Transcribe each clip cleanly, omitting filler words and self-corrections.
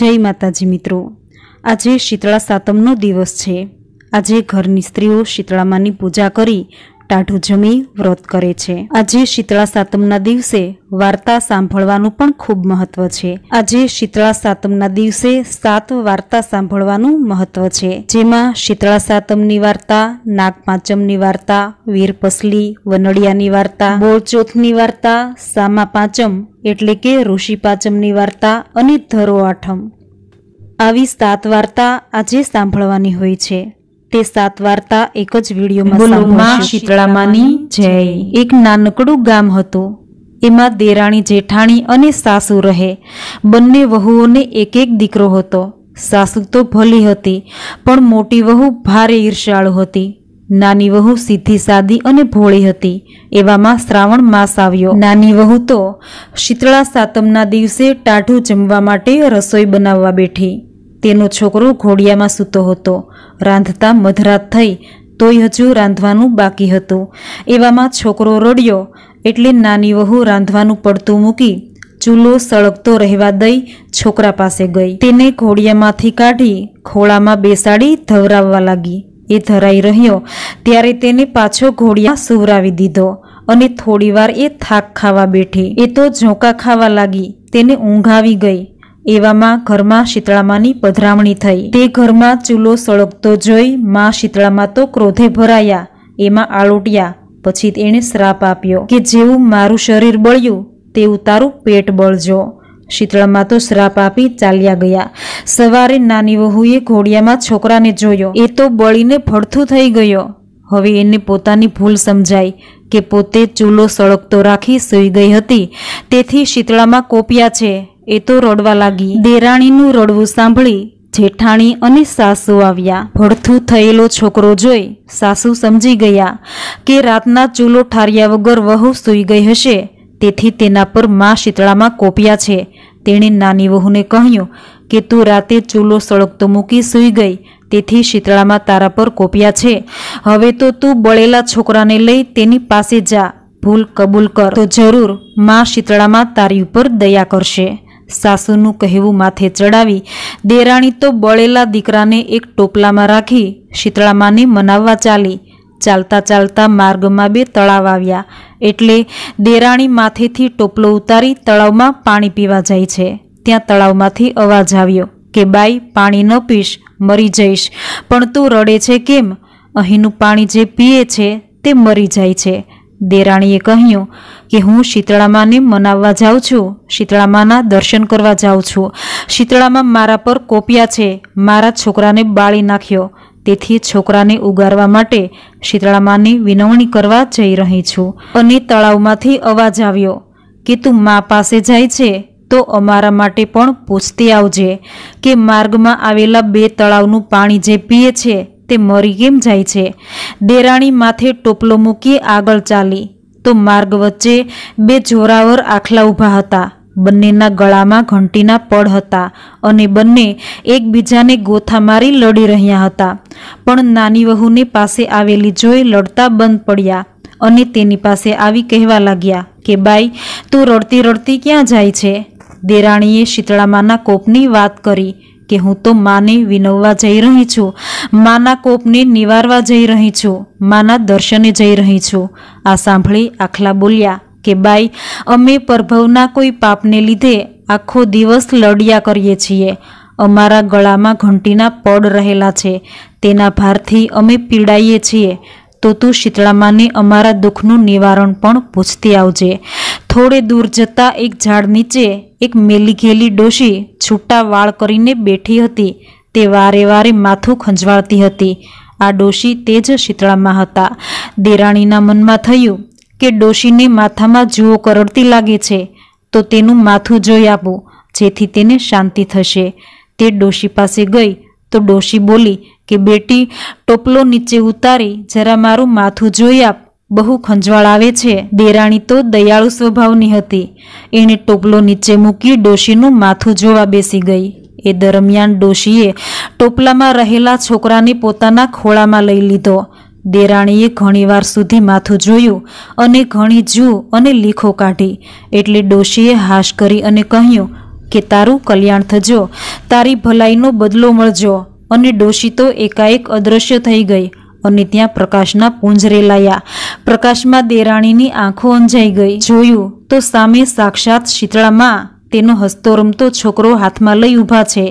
जय माताजी मित्रों, आजे शीतला सातमनो दिवस छे। आजे घरनी स्त्रीओ शीतला मानी पूजा करी टाढू जमी व्रत करे छे। आजे शीतला सातमना दिवसे वार्ता सांभळवानुं पण खूब महत्व छे। आजे शीतला सातमना दिवसे 7 वार्ता सांभळवानुं महत्व छे, जेमां शीतला सातमनी वार्ता, नागपांचमनी वार्ता, वीरपसली, वनडियानी वार्ता, बोळचोथनी वार्ता, सामा पांचम एटले के ऋषि पांचमनी वार्ता अने धरो आठम, आवी 7 वार्ता आजे सांभळवानी होय छे। ते 7 वार्ता एक ज विडियोमां सांभळशो। शीतला मानी जय। एक नानकड़ुं गाम हतुं। एमां देराणी जेठाणी अने सासू रहे। बंने वहुओने एक एक दीकरो हतो। सासू तो भली हती, पण मोटी वहू भारे ईर्ष्याळु हती। नानी वहू सीधी सादी अने भोळी हती। एवामां श्रावण मास आव्यो। नानी वहू तो शीतला सातमना दिवसे टाढू जमवा माटे रसोई बनाववा बेठी। तेनो छोकरो घोड़ियामां सूतो हतो। रांधता मधरात थई तोय हजू रांधवानुं बाकी हतुं। एवामां छोकरो रड्यो एटले नानी वहू रांधवानुं पड़तुं मूकी चूलो सळगतो रहेवा दई छोकरा पासे गई। तेने घोड़ियामांथी काढी खोळामां बेसाडी धवराववा लागी। ए धराई रह्यो त्यारे तेने पाछो घोड़िया सुवरावी दीधो अने थोड़ीवार ए थाक खावा बेठी। ए तो झोंका खावा लागी। तेने ऊंघ आवी गई। एवामां घरमां शीतळामानी पधरामणी थई। ते घरमां चूलो सळगतो जोई मां शीतळामां तो क्रोधे भराया। एमां आळोट्या। पछी एणे श्राप आप्यो के जेवुं मारुं शरीर बळ्युं तेवुं तारुं पेट बळजो। शीतळामां तो श्राप आपी चाल्या गया। सवारे नानी वहुए घोड़ियामां छोकराने जोयो। ए तो बळीने भड़थुं थई गयो। हवे एने पोतानी भूल समजाई के पोते चूलो सळगतो राखी सूई गई हती, तेथी शीतळामां कोप्या छे। ए तो रडवा लागी। देराणीनुं रडवुं सांभळी जेठाणी अने सासू आव्या। भड़थुं थयेलो छोकरो जोई सासू समजी गया के रातना चूलो ठार्या वगर वहू सूई गई हशे, तेथी तेना पर मां शीतळामां कोप्या छे। तेणे नानी वहुने कह्युं के तू राते चूलो सळगतो मूकी सूई गई, तेथी शीतळामां तारा पर कोप्या छे। हवे तो तू बळेला छोकराने लई तेनी पासे जा, भूल कबूल कर तो जरूर मां शीतळामां तारी उपर दया करशे। सासूनुं कहेवुं माथे चढ़ावी देराणी तो बळेला दीकराने एक टोपलामां राखी शीतळामांने मनाववा चाली। चालता चालता मार्गमां 2 तळाव आव्या एटले देराणी माथेथी टोपलो उतारी तळावमां पाणी पीवा जाय छे। त्यां तळावमांथी अवाज આવ્યો કે બાઈ પાણી ન પીશ, મરી જઈશ। પણ તું રડે છે કેમ? અહીંનું પાણી જે પીએ છે તે મરી જાય છે। देराणीए कह्युं के हूँ शीतळामांने मनाववा जाऊं छुं, शीतळामांना दर्शन करवा जाऊं छुं। शीतळामां मारा पर कोप्या छे, मारा छोकराने बाळी नाख्यो, तेथी छोकराने उगारवा माटे शीतळामांने विनवणी करवा जई रही छुं। अने तळावमांथी अवाज આવ્યો के तू मां पासे जाय छे तो अमारा माटे पण पूछती आवजे के मार्गमां आवेला 2 तळावनुं पाणी जे पीए छे ते मरी केम जाय छे। देराणी माथे टोपलो मूकी आगळ चाली तो मार्ग वच्चे 2 जोरावर आखला उभा हता। बंनेना गळामां घंटीना पड़ हता अने बंने एकबीजाने गोथा मारी लड़ी रह्या हता। पण नानी वहुने पासे आवेली जोई लड़ता बंद पड्या अने तेनी पासे आवी कहेवा लाग्या के बाई तू रड़ती रड़ती क्यां जाय छे। देराणीए शीतळामांना कोपनी वात करी के हूँ तो माने विनववा जई रही छुं, माना कोपने निवारवा जई रही छुं, माना दर्शने जई रही छुं। आ सांभळी आखला बोल्या के बाई अमे परभवना कोई पापने लीधे आखो दिवस लड़िया करीए छीए। अमारा गळामां घंटीना पड़ रहेला छे, तेना भारथी अमे पीड़ाईए छीए। तो तू शीतळामांने अमारा दुखनुं निवारण पण पूछती आवजे। थोड़े दूर जता एक झाड़ नीचे एक मेली घेली डोशी छूटा वाळ करीने बेठी हती। ते वारे वारे माथुं खंजवाळती हती। आ डोशी ते ज शीतळामां हता। देराणीना मनमा थयुं के डोशीने माथामां जुओ करड़ती लागे छे, तो तेनुं माथुं जोई आपું जेथी तेने शांति थशे। ते डोशी पासे गई तो डोशी बोली के बेटी टोपलो नीचे उतारी जरा मारुं माथुं जोई आप, बहु खंजवाळ आवे छे। देराणी तो दयाळु स्वभावनी हती। एणे टोपलो नीचे मूकी डोशीनुं माथुं जोवा बेसी गई। ए दरमियान डोशीए टोपलामां रहेला छोकराने पोताना खोळामां लई लीधो। देराणीए घणीवार सुधी माथुं जोयुं अने घणी जू अने લીખો काढी एटले डोशीए हाश करी अने कह्युं કે તારું કલ્યાણ થજો, તારી ભલાઈનો બદલો મળજો. અને ડોશી તો એકાએક અદૃશ્ય થઈ ગઈ અને ત્યાં પ્રકાશના પુંજ રેલાયા. પ્રકાશમાં દેરાણીની આંખો અંજાઈ ગઈ. જોયું તો સામે સાક્ષાત શીતળામાં તેનો હસતો રમતો છોકરો હાથમાં લઈ ઊભા છે.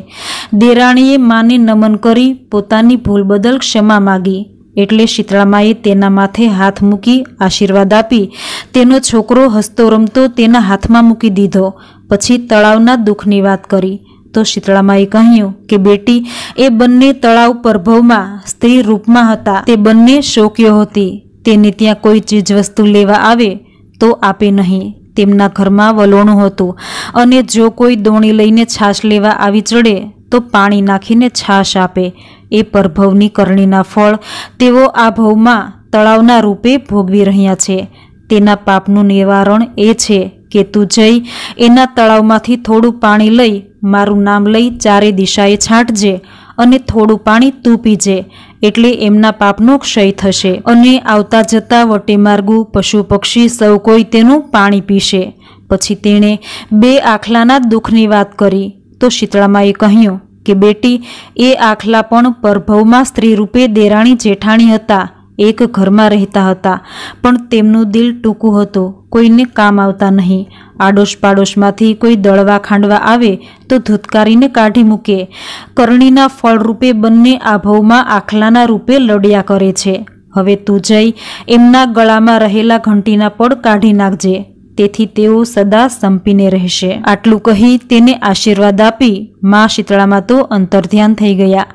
દેરાણીએ માને નમન કરી પોતાની ભૂલ બદલ ક્ષમા માગી. એટલે શીતળામાએ તેના માથે હાથ મૂકી આશીર્વાદ આપી તેનો છોકરો હસતો રમતો તેના હાથમાં મૂકી દીધો. પછી તળાવના દુઃખની વાત કરી તો શીતળામાએ કહ્યું કે બેટી, એ બંને તળાવ પ્રભવમાં સ્ત્રી રૂપમાં હતા. તે બંને શોક્યો હતી. તેને ત્યાં કોઈ ચીજવસ્તુ લેવા આવે તો આપે નહીં. તેમના ઘરમાં વલોણું હતું અને જો કોઈ દોણી લઈને છાશ લેવા આવી ચડે તો પાણી નાખીને છાશ આપે. એ પરભવની કરણીના ફળ તેઓ આ ભવમાં તળાવના રૂપે ભોગવી રહ્યા છે. તેના પાપનું નિવારણ એ છે કે તું જઈ એના તળાવમાંથી થોડું પાણી લઈ મારું નામ લઈ ચારે દિશાએ છાંટજે અને થોડું પાણી તું પીજે. એટલે એમના પાપનો ક્ષય થશે અને આવતા જતા વટે માર્ગુ પશુ પક્ષી સૌ કોઈ તેનું પાણી પીશે. પછી તેણે 2 આખલાના દુઃખની વાત કરી તો શીતળામાએ કહ્યું કે બેટી, એ આખલા પણ પરભવમાં સ્ત્રી રૂપે દેરાણી જેઠાણી હતા. એક ઘરમાં રહેતા હતા, પણ તેમનું દિલ ટૂંકું હતું, કોઈને કામ આવતા નહીં. આડોશ પાડોશમાંથી કોઈ દળવા ખાંડવા આવે તો ધૂતકારીને કાઢી મૂકે. કરણીના ફળ રૂપે બંને આ ભવમાં આખલાના રૂપે લડ્યા કરે છે. હવે તું જઈ એમના ગળામાં રહેલા ઘંટીના પડ કાઢી નાખજે, તેથી તેઓ સદા સંપીને રહેશે. આટલું કહી તેને આશીર્વાદ આપી મા શીતળામાં તો અંતર્ધ્યાન થઈ ગયા.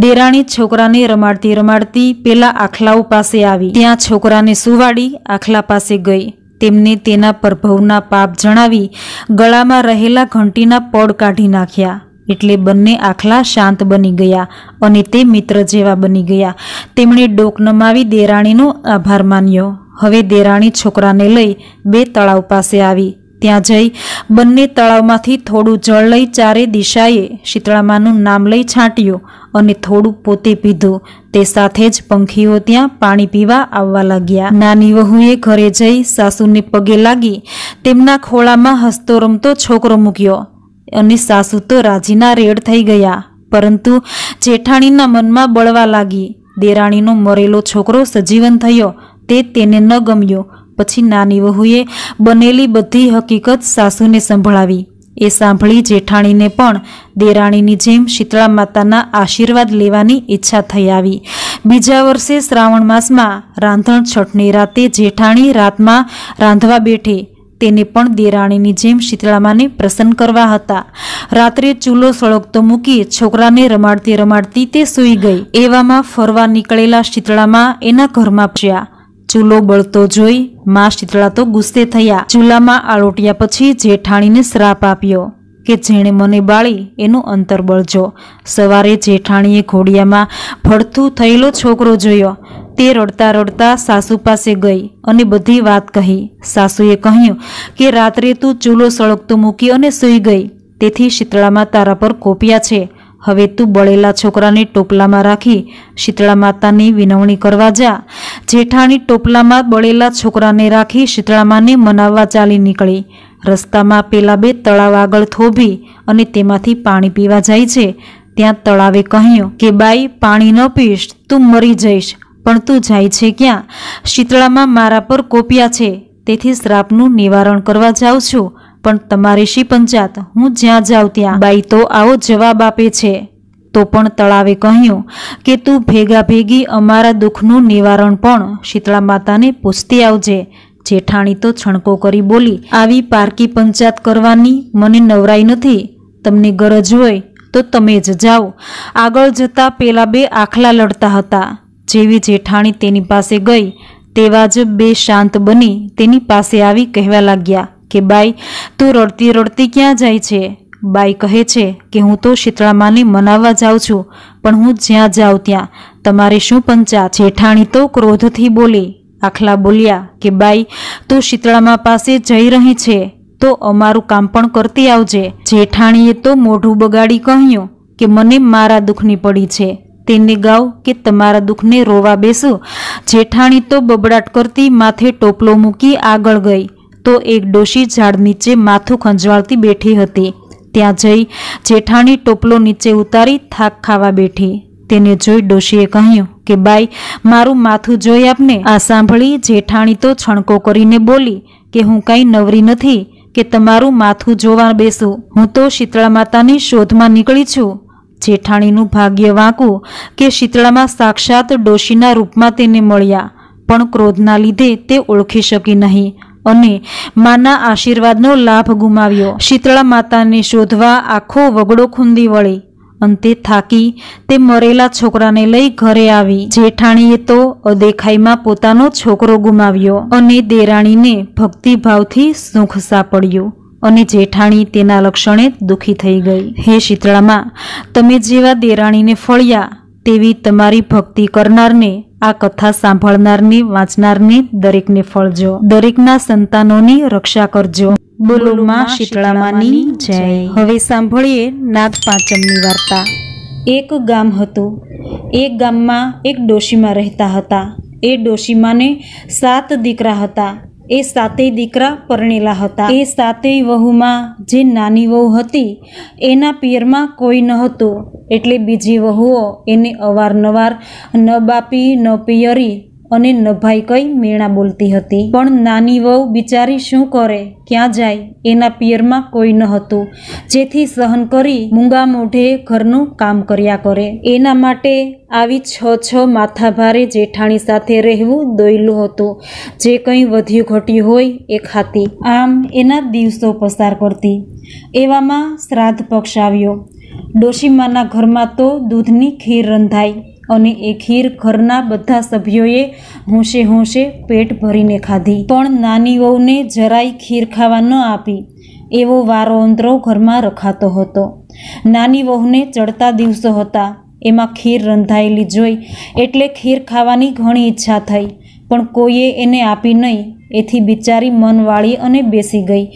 દેરાણી છોકરાને રમાડતી રમાડતી પેલા આખલાઓ પાસે આવી. ત્યાં છોકરાને સુવાડી આખલા પાસે ગઈ. તેમને તેના પ્રભવના પાપ જણાવી ગળામાં રહેલા ઘંટીના પડ કાઢી નાખ્યા. એટલે બંને આખલા શાંત બની ગયા અને તે મિત્ર જેવા બની ગયા. તેમણે ડોક નમાવી દેરાણીનો આભાર માન્યો. હવે દેરાણી છોકરાને લઈ 2 તળાવ પાસે આવી. ત્યાં જઈ બંને તળાવમાંથી થોડું જળ લઈ ચારે દિશાએ શીતળામાનું નામ લઈ છાંટ્યું અને થોડું પોતે પીધું. તે સાથે જ પંખીઓ ત્યાં પાણી પીવા આવવા લાગ્યા. નાની વહુએ ઘરે જઈ સાસુને પગે લાગી તેમના ખોળામાં હસતો રમતો છોકરો મૂક્યો અને સાસુ તો રાજીના રેડ થઈ ગયા. પરંતુ જેઠાણીના મનમાં બળવા લાગી. દેરાણીનો મરેલો છોકરો સજીવન થયો તે તેને ન ગમ્યો. પછી નાની વહુએ બનેલી બધી હકીકત સાસુને સંભળાવી. એ સાંભળી જેઠાણીને પણ દેરાણીની જેમ શીતળા માતાના આશીર્વાદ લેવાની ઈચ્છા થઈ આવી. બીજા વર્ષે શ્રાવણ માસમાં રાંધણ છઠની રાતે જેઠાણી રાતમાં રાંધવા બેઠી. તેને પણ દેરાણીની જેમ શીતળામાને પ્રસન્ન કરવા હતા. રાત્રે ચૂલો સળગતો મૂકી છોકરાને રમાડતી રમાડતી તે સૂઈ ગઈ. એવામાં ફરવા નીકળેલા શીતળામાં એના ઘરમાં પહોંચ્યા. ચૂલો બળતો જોઈ મા શીતળા તો ગુસ્સે થયા. ચૂલામાં આળોટ્યા પછી જેઠાણીને શ્રાપ આપ્યો કે જેણે મને બાળી એનું અંતર બળજો. સવારે જેઠાણીએ ઘોડિયામાં ભડથું થયેલો છોકરો જોયો. તે રડતા રડતા સાસુ પાસે ગઈ અને બધી વાત કહી. સાસુએ કહ્યું કે રાત્રે તું ચૂલો સળગતો મૂકી અને સૂઈ ગઈ, તેથી શીતળામાં તારા પર કોપ્યા છે. હવે તું બળેલા છોકરાને ટોપલામાં રાખી શીતળા માતાની વિનવણી કરવા જા. જેઠાણી ટોપલામાં બળેલા છોકરાને રાખી શીતળામાને મનાવવા ચાલી નીકળી. રસ્તામાં પેલા 2 તળાવ આગળ થોભી અને તેમાંથી પાણી પીવા જાય છે. ત્યાં તળાવે કહ્યું કે બાઈ, પાણી ન પીશ તું મરી જઈશ. પણ તું જાય છે ક્યાં? શીતળામાં મારા પર કોપ્યા છે, તેથી શ્રાપનું નિવારણ કરવા જાઉં છું. પણ તમારી શી પંચાત, હું જ્યાં જાઉં ત્યાં. બાઈ તો આવો જવાબ આપે છે. તો પણ તળાવે કહ્યું કે તું ભેગા ભેગી અમારા દુઃખનું નિવારણ પણ શીતળા માતાને પૂછતી આવજે. જેઠાણી તો છણકો કરી બોલી, આવી પારકી પંચાત કરવાની મને નવરાઈ નથી. તમને ગરજ હોય તો તમે જ જાઓ. આગળ જતા પેલા 2 આખલા લડતા હતા. જેવી જેઠાણી તેની પાસે ગઈ તેવા જ 2 શાંત બની તેની પાસે આવી કહેવા લાગ્યા કે બાઈ, તું રડતી રડતી ક્યાં જાય છે? બાઈ કહે છે કે હું તો શીતળામાને મનાવવા જાઉં છું, પણ હું જ્યાં જાઉં ત્યાં તમારે શું પંચાત? જેઠાણી તો ક્રોધથી બોલી. આખલા બોલ્યા કે બાઈ, તું શીતળામા પાસે જઈ રહી છે તો અમારું કામ પણ કરતી આવજે. જેઠાણીએ તો મોઢું બગાડી કહ્યું કે મને મારા દુઃખની પડી છે, તેને ગાવ કે તમારા દુઃખને રોવા બેસું. જેઠાણી તો બબડાટ કરતી માથે ટોપલો મૂકી આગળ ગઈ તો એક ડોશી ઝાડ નીચે માથું ખંજવાળતી બેઠી હતી. ત્યાં જઈ જેઠાણી ટોપલો નીચે ઉતારી થાક ખાવા બેઠી। તેને જોઈ ડોશીએ કહ્યું કે બાઈ, મારું માથું જોઈ આપને। આ સાંભળી જેઠાણી તો છણકો કરીને બોલી કે હું કાંઈ નવરી નથી કે તમારું માથું જોવા બેસું, હું તો શીતળા માતાની શોધમાં નીકળી છું। જેઠાણીનું ભાગ્ય વાંકું કે શીતળામાં સાક્ષાત ડોશીના રૂપમાં તેને મળ્યા, પણ ક્રોધના લીધે તે ઓળખી શકી નહીં અને માના આશીર્વાદનો લાભ ગુમાવ્યો। શીતળા માતાને શોધવા આખો વગડો ખૂંદી વળી। અંતે થાકી તે મરેલા છોકરાને લઈ ઘરે આવી। જેઠાણીએ તો અદેખાઈમાં પોતાનો છોકરો ગુમાવ્યો અને દેરાણીને ભક્તિભાવથી સુખ સાંપડ્યું અને જેઠાણી તેના લક્ષણે દુઃખી થઈ ગઈ। હે શીતળામાં, તમે જેવા દેરાણીને ફળ્યા તેવી તમારી ભક્તિ કરનારને, આ કથા સાંભળનારને, વાંચનારને દરેકને ફળજો। દરેકના સંતાનોની રક્ષા કરજો। બોલો માં શીતળામાની જય। હવે સાંભળીએ નાગ પાંચમની વાર્તા। એક ગામ હતું। એ ગામમાં એક ડોશીમા રહેતા હતા। એ ડોશીમાને 7 દીકરા હતા। એ 7 દીકરા પરણેલા હતા। એ 7 વહુમાં જે નાની વહુ હતી એના પિયરમાં કોઈ ન હતું, એટલે બીજી વહુઓ એને અવારનવાર ન બાપી ન પિયરી અને ન ભાઈ કઈ મેણા બોલતી હતી। પણ નાની વહુ બિચારી શું કરે, ક્યાં જાય? એના પિયરમાં કોઈ ન હતું, જેથી સહન કરી મૂંગા મોઢે ઘરનું કામ કર્યા કરે। એના માટે આવી 6 માથાભારે જેઠાણી સાથે રહેવું દોયલું હતું। જે કંઈ વધ્યું ઘટ્યું હોય એ ખાતી, આમ એના દિવસો પસાર કરતી। એવામાં શ્રાદ્ધ પક્ષ આવ્યો। ડોશીમાના ઘરમાં તો દૂધની ખીર રંધાઈ અને એ ખીર ઘરના બધા સભ્યોએ હોંશે હોંશે પેટ ભરીને ખાધી। પણ નાની વહુને જરાય ખીર ખાવા ન આપી એવો વારો અંતરો ઘરમાં રખાતો હતો। નાની વહુને ચડતા દિવસો હતા, એમાં ખીર રંધાયેલી જોઈ એટલે ખીર ખાવાની ઘણી ઈચ્છા થઈ, પણ કોઈએ એને આપી નહીં। એથી બિચારી મન વાળી અને બેસી ગઈ।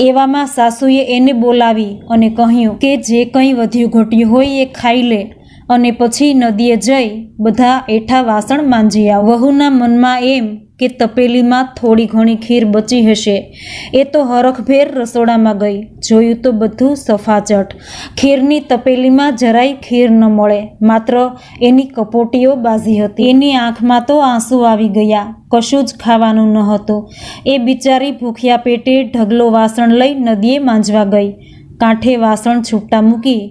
એવામાં સાસુએ એને બોલાવી અને કહ્યું કે જે કંઈ વધ્યું ઘટ્યું હોય એ ખાઈ લે અને પછી નદીએ જઈ બધા એઠા વાસણ માંજી આવ। વહુના મનમાં એમ કે તપેલીમાં થોડી ઘણી ખીર બચી હશે। એ તો હરખભેર રસોડામાં ગઈ, જોયું તો બધું સફાચટ। ખીરની તપેલીમાં જરાય ખીર ન મળે, માત્ર એની કપોટીઓ બાજી હતી। એની આંખમાં તો આંસુ આવી ગયા, કશું જ ખાવાનું ન હતું। એ બિચારી ભૂખ્યા પેટે ઢગલો વાસણ લઈ નદીએ માંજવા ગઈ। કાંઠે વાસણ છૂટા મૂકી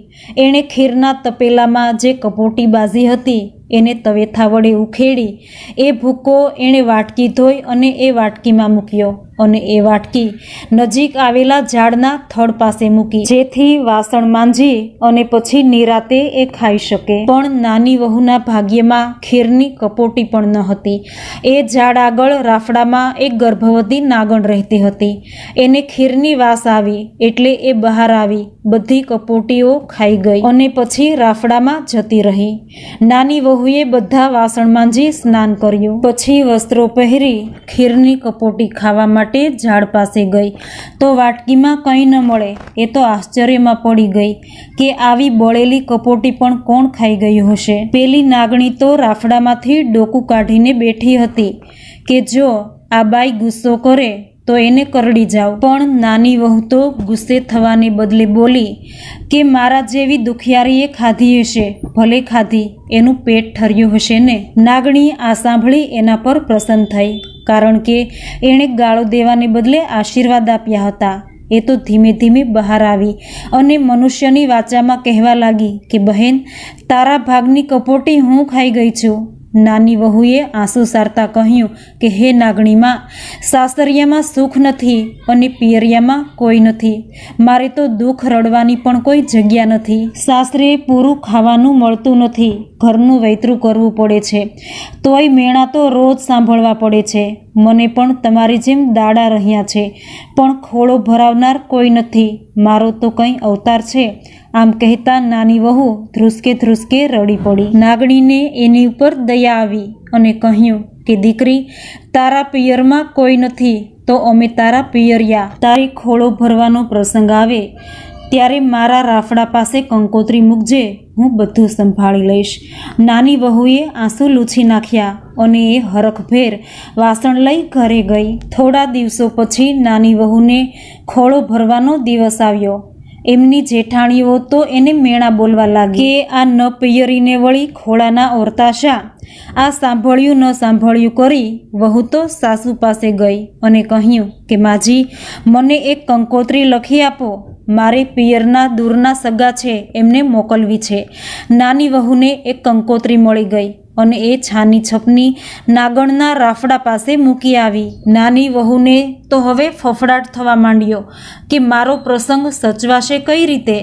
એણે ખીરના તપેલામાં જે કપોટી બાજી હતી એને તવેથા વડે ઉખેડી એ ભૂકો એણે વાટકી ધોઈ અને એ વાટકીમાં મૂક્યો અને એ વાટકી નજીક આવેલા ઝાડના થડ પાસે મૂકી, જેથી વાસણ માંજી અને પછી નિરાતે એ ખાઈ શકે। પણ નાની વહુના ભાગ્યમાં ખીરની કપોટી પણ ન હતી। એ ઝાડ આગળ રાફડામાં એક ગર્ભવતી નાગણ રહેતી હતી। એને ખીરની વાસ આવી એટલે એ બહાર આવી, બધી કપોટીઓ ખાઈ ગઈ અને પછી રાફડામાં જતી રહી। નાની વહુએ બધા વાસણ માંજી સ્નાન કર્યું, પછી વસ્ત્રો પહેરી ખીરની કપોટી ખાવા માટે ઝાડ પાસે ગઈ તો વાટકીમાં કંઈ ન મળે। એ તો આશ્ચર્યમાં પડી ગઈ કે આવી બળેલી કપોટી પણ કોણ ખાઈ ગયું હશે। પેલી નાગણી તો રાફડામાંથી ડોકું કાઢીને બેઠી હતી કે જો આ બાઈ ગુસ્સો કરે તો એને કરડી જાવ। પણ નાની વહુ તો ગુસ્સે થવાને બદલે બોલી કે મારા જેવી દુખિયારીએ ખાધી હશે, ભલે ખાધી, એનું પેટ ઠર્યું હશે ને। નાગણી આ સાંભળી એના પર પ્રસન્ન થઈ, કારણ કે એણે ગાળો દેવાને બદલે આશીર્વાદ આપ્યા હતા। એ તો ધીમે ધીમે બહાર આવી અને મનુષ્યની વાચામાં કહેવા લાગી કે બહેન, તારા ભાગની કપોટી હું ખાઈ ગઈ છું। નાની વહુએ આંસુ સારતા કહ્યું કે હે નાગણીમાં, સાસરિયામાં સુખ નથી અને પિયરિયામાં કોઈ નથી। મારે તો દુઃખ રડવાની પણ કોઈ જગ્યા નથી। સાસરે પૂરું ખાવાનું મળતું નથી, ઘરનું વૈતરું કરવું પડે છે, તોય મેણા તો રોજ સાંભળવા પડે છે। મને પણ તમારી જેમ દાડા રહ્યા છે, પણ ખોળો ભરાવનાર કોઈ નથી। મારો તો કંઈ અવતાર છે। આમ કહેતા નાની વહુ ધ્રુસકે ધ્રુસકે રડી પડી। નાગણીને એની ઉપર દયા આવી અને કહ્યું કે દીકરી, તારા પિયરમાં કોઈ નથી તો અમે તારા પિયરિયા, તારી ખોળો ભરવાનો પ્રસંગ આવે ત્યારે મારા રાફડા પાસે કંકોત્રી મૂકજે, હું બધું સંભાળી લઈશ। નાની વહુએ આંસુ લૂછી નાખ્યા અને એ હરખભેર વાસણ લઈ ઘરે ગઈ। થોડા દિવસો પછી નાની વહુને ખોળો ભરવાનો દિવસ આવ્યો। એમની જેઠાણીઓ તો એને મેણા બોલવા લાગી કે આ ન પિયરીને વળી ખોળાના ઓરતાશા. આ સાંભળ્યું ન સાંભળ્યું કરી વહુ તો સાસુ પાસે ગઈ અને કહ્યું કે માજી, મને એક કંકોત્રી લખી આપો, મારે પિયરના દૂરના સગા છે એમને મોકલવી છે. નાની વહુને એક કંકોત્રી મળી ગઈ અને એ છાની છપની નાગણના રાફડા પાસે મૂકી આવી. નાની વહુને તો હવે ફફડાટ થવા માંડ્યો કે મારો પ્રસંગ સચવાશે કઈ રીતે.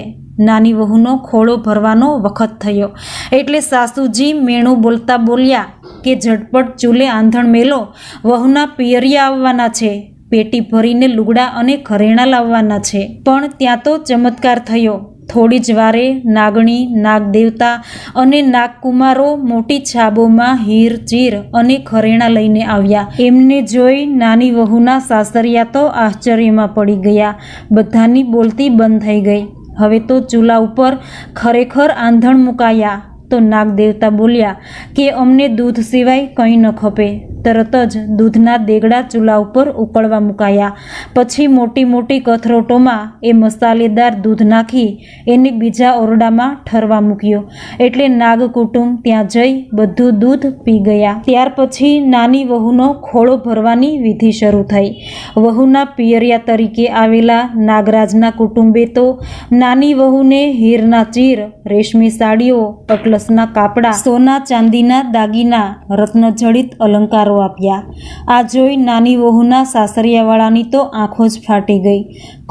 નાની વહુનો ખોળો ભરવાનો વખત થયો એટલે સાસુજી મેણું બોલતા બોલ્યા કે ઝટપટ ચૂલે આંધણ મેલો, વહુના પિયરિયા આવવાના છે, પેટી ભરીને લુગડા અને ઘરેણાં લાવવાના છે. પણ ત્યાં તો ચમત્કાર થયો. થોડી જ વારે નાગણી, નાગદેવતા અને નાગકુમારો મોટી છાબોમાં હીર ચીર અને ઘરેણાં લઈને આવ્યા. એમને જોઈ નાની વહુના સાસરિયા તો આશ્ચર્યમાં પડી ગયા. બધાની બોલતી બંધ થઈ ગઈ. હવે તો ચૂલા ઉપર ખરેખર આંધણ મુકાયા. તો નાગદેવતા બોલ્યા કે અમને દૂધ સિવાય કંઈ ન ખપે. તરત જ દૂધના દેગડા ચૂલા ઉપર ઉકળવા મુકાયા. પછી મોટી મોટી કથરોટોમાં એ મસાલેદાર દૂધ નાખી એને બીજા ઓરડામાં ઠરવા મૂક્યો. એટલે નાગ કુટુંબ ત્યાં જઈ બધું દૂધ પી ગયા. ત્યાર પછી નાની વહુનો ખોળો ભરવાની વિધિ શરૂ થઈ. વહુના પિયરિયા તરીકે આવેલા નાગરાજના કુટુંબે તો નાની વહુને હીરના ચીર, રેશમી સાડીઓ, અટલસના કાપડા, સોના ચાંદીના દાગીના, રત્નજડિત અલંકારો આપ્યા. આ જોઈ નાની વહુના સાસરિયાવાળાની તો આંખો જ ફાટી ગઈ.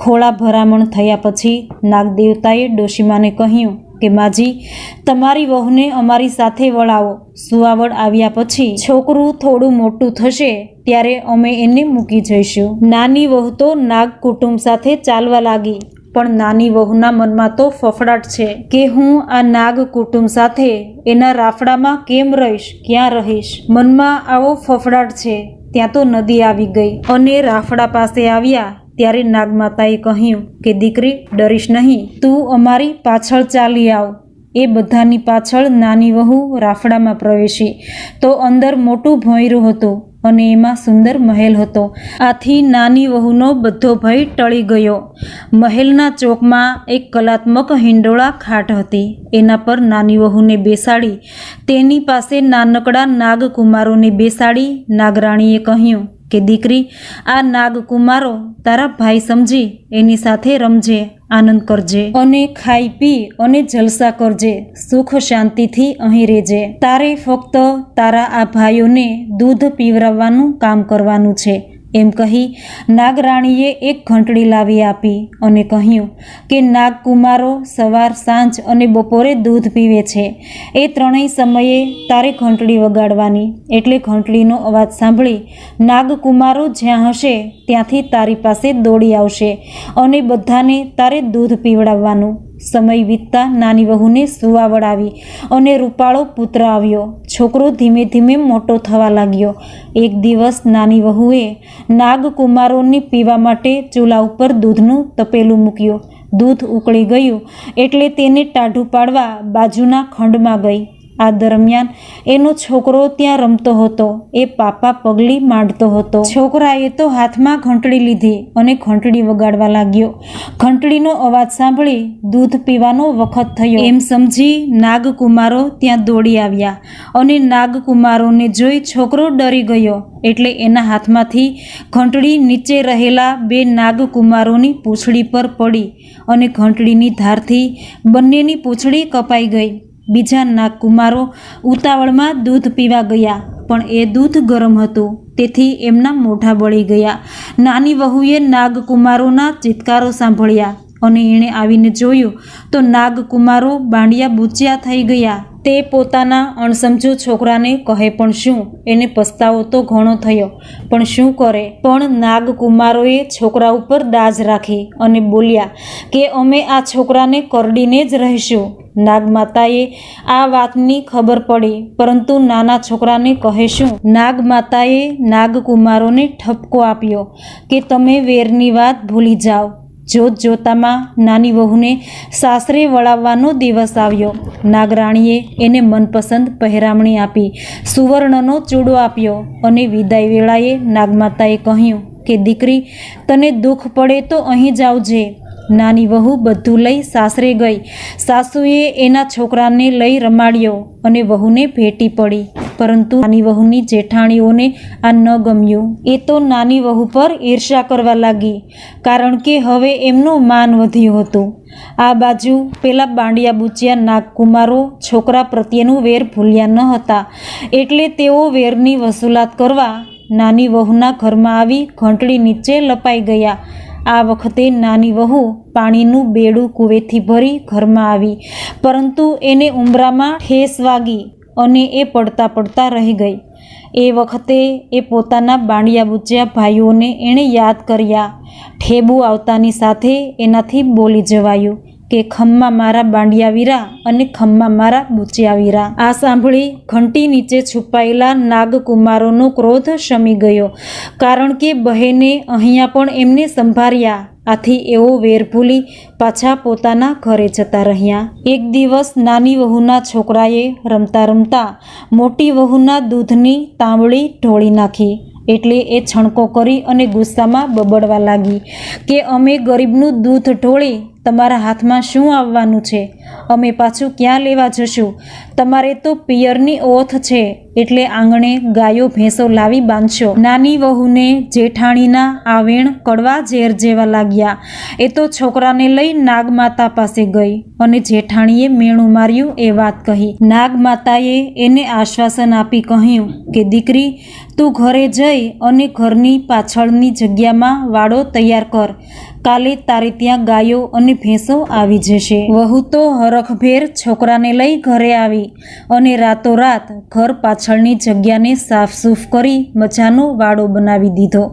ખોળા ભરામણ થયા પછી નાગદેવતાએ ડોશીમાને કહ્યું કે માજી, તમારી વહુને અમારી સાથે વળાવો. સુવાવડ આવ્યા પછી છોકરું થોડું મોટું થશે ત્યારે અમે એને મૂકી જઈશું. નાની વહુ તો નાગ કુટુંબ સાથે ચાલવા લાગી. પણ નાની વહુના મનમાં તો ફફડાટ છે કે હું આ નાગ કુટુંબ સાથે એના રાફડામાં કેમ રહીશ, ક્યાં રહીશ. મનમાં આવો ફફડાટ છે ત્યાં તો નદી આવી ગઈ અને રાફડા પાસે આવ્યા ત્યારે નાગમાતાએ કહ્યું કે દીકરી, ડરીશ નહીં, તું અમારી પાછળ ચાલી આવ. એ બધાની પાછળ નાની વહુ રાફડામાં પ્રવેશી તો અંદર મોટું ભોંયરું હતું અને એમાં સુંદર મહેલ હતો. આથી નાની વહુનો બધો ભય ટળી ગયો. મહેલના ચોકમાં એક કલાત્મક હિંડોળા ખાટ હતી. એના પર નાની વહુને બેસાડી તેની પાસે નાનકડા નાગકુમારોને બેસાડી નાગરાણીએ કહ્યું કે દીકરી, આ નાગકુમારો તારા ભાઈ સમજી એની સાથે રમજે, આનંદ કરજે અને ખાઈ પી અને જલસા કરજે, સુખ શાંતિથી અહીં રહેજે. તારે ફક્ત તારા આ ભાઈઓને દૂધ પીવરાવવાનું કામ કરવાનું છે. એમ કહી નાગરાણીએ એક ઘંટડી લાવી આપી અને કહ્યું કે નાગકુમારો સવાર, સાંજ અને બપોરે દૂધ પીવે છે. એ ત્રણેય સમયે તારે ઘંટડી વગાડવાની. એટલે ઘંટડીનો અવાજ સાંભળી નાગકુમારો જ્યાં હશે ત્યાંથી તારી પાસે દોડી આવશે અને બધાને તારે દૂધ પીવડાવવાનું. સમય વીતતા નાની વહુને સુવાવડ આવી અને રૂપાળો પુત્ર આવ્યો. છોકરો ધીમે ધીમે મોટો થવા લાગ્યો. એક દિવસ નાની વહુએ નાગકુમારોને પીવા માટે ચૂલા ઉપર દૂધનું તપેલું મૂક્યું. દૂધ ઉકળી ગયું એટલે તેને ટાઢું પાડવા બાજુના ખંડમાં ગઈ. આ દરમિયાન એનો છોકરો ત્યાં રમતો હતો. એ પાપા પગલી માંડતો હતો. છોકરાએ તો હાથમાં ઘંટડી લીધી અને ઘંટડી વગાડવા લાગ્યો. ઘંટડીનો અવાજ સાંભળી દૂધ પીવાનો વખત થયો એમ સમજી નાગકુમારો ત્યાં દોડી આવ્યા અને નાગકુમારોને જોઈ છોકરો ડરી ગયો એટલે એના હાથમાંથી ઘંટડી નીચે રહેલા બે નાગકુમારોની પૂંછડી પર પડી અને ઘંટડીની ધારથી બંનેની પૂંછડી કપાઈ ગઈ. બીજા નાગકુમારો ઉતાવળમાં દૂધ પીવા ગયા પણ એ દૂધ ગરમ હતું તેથી એમના મોઢા બળી ગયા. નાની વહુએ નાગકુમારોના ચિત્કારો સાંભળ્યા અને એણે આવીને જોયું તો નાગકુમારો બાંડિયા બૂચ્યા થઈ ગયા. તે પોતાના અણસમજુ છોકરાને કહે પણ શું, એને પસ્તાવો તો ઘણો થયો પણ શું કરે. પણ નાગકુમારોએ છોકરા ઉપર દાજ રાખી અને બોલ્યા કે અમે આ છોકરાને કરડીને જ રહીશું. નાગમાતાએ આ વાતની ખબર પડી પરંતુ નાના છોકરાને કહે શું. નાગમાતાએ નાગકુમારોને ઠપકો આપ્યો કે તમે વેરની વાત ભૂલી જાઓ. જોત જોતામાં નાની વહુને સાસરે વળાવવાનો દિવસ આવ્યો. નાગરાણીએ એને મનપસંદ પહેરામણી આપી, સુવર્ણનો ચૂડો આપ્યો અને વિદાય વેળાએ નાગમાતાએ કહ્યું કે દીકરી, તને દુઃખ પડે તો અહીં જ આવજે. નાની વહુ બધું લઈ સાસરે ગઈ. સાસુએ એના છોકરાને લઈ રમાડ્યો અને વહુને ભેટી પડી, પરંતુ નાની વહુની જેઠાણીઓને આ ન ગમ્યું. એ તો નાની વહુ પર ઈર્ષ્યા કરવા લાગી, કારણ કે હવે એમનું માન વધ્યું હતું. આ બાજુ પેલા બાંડિયા બુચિયા નાગકુમારો છોકરા પ્રત્યેનું વેર ભૂલ્યા ન હતા, એટલે તેઓ વેરની વસૂલાત કરવા નાની વહુના ઘરમાં આવી ઘંટડી નીચે લપાઈ ગયા. આ વખતે નાની વહુ પાણીનું બેડું કૂવેથી ભરી ઘરમાં આવી, પરંતુ એને ઉંબરામાં ઠેસ વાગી અને એ પડતા પડતા રહી ગઈ. એ વખતે એ પોતાના બાંડિયા બુચિયા ભાઈઓને એણે યાદ કર્યા. ઠેબુ આવતાની સાથે એનાથી બોલી જવાયું કે ખમ્મા મારા બાંડિયા વીરા અને ખમ્મા મારા બુચિયા વીરા. આ સાંભળી ઘંટી નીચે છુપાયેલા નાગકુમારોનો ક્રોધ શમી ગયો, કારણ કે બહેને અહીંયા પણ એમને સંભાળ્યા. આથી એવો વેર ભૂલી પાછા પોતાના ઘરે જતા રહ્યા. એક દિવસ નાની વહુના છોકરાએ રમતા રમતા મોટી વહુના દૂધની તાંબળી ઢોળી નાખી. એટલે એ છણકો કરી અને ગુસ્સામાં બબડવા લાગી કે અમે ગરીબનું દૂધ ઢોળી તમારા હાથમાં શું આવવાનું છે? અમે પાછું ક્યાં લેવા જશું? તમારે તો પિયરની ઓથ છે, એટલે આંગણે ગાયો ભેંસો લાવી બાંધશો. નાની વહુને જેઠાણીના આવેણ કડવા ઝેર જેવા લાગ્યા. એ તો છોકરાને લઈ નાગમાતા પાસે ગઈ અને જેઠાણીએ મેણું માર્યું એ વાત કહી. નાગમાતાએ એને આશ્વાસન આપી કહ્યું કે દીકરી, તું ઘરે જઈ અને ઘરની પાછળની જગ્યામાં વાડો તૈયાર કર. કાલે તારે ત્યાં ગાયો અને ભેંસો આવી જશે. વહુ તો હરખભેર છોકરાને લઈ ઘરે આવી અને રાતોરાત ઘર પાછળની જગ્યાને સાફસૂફ કરી મજાનો વાડો બનાવી દીધો.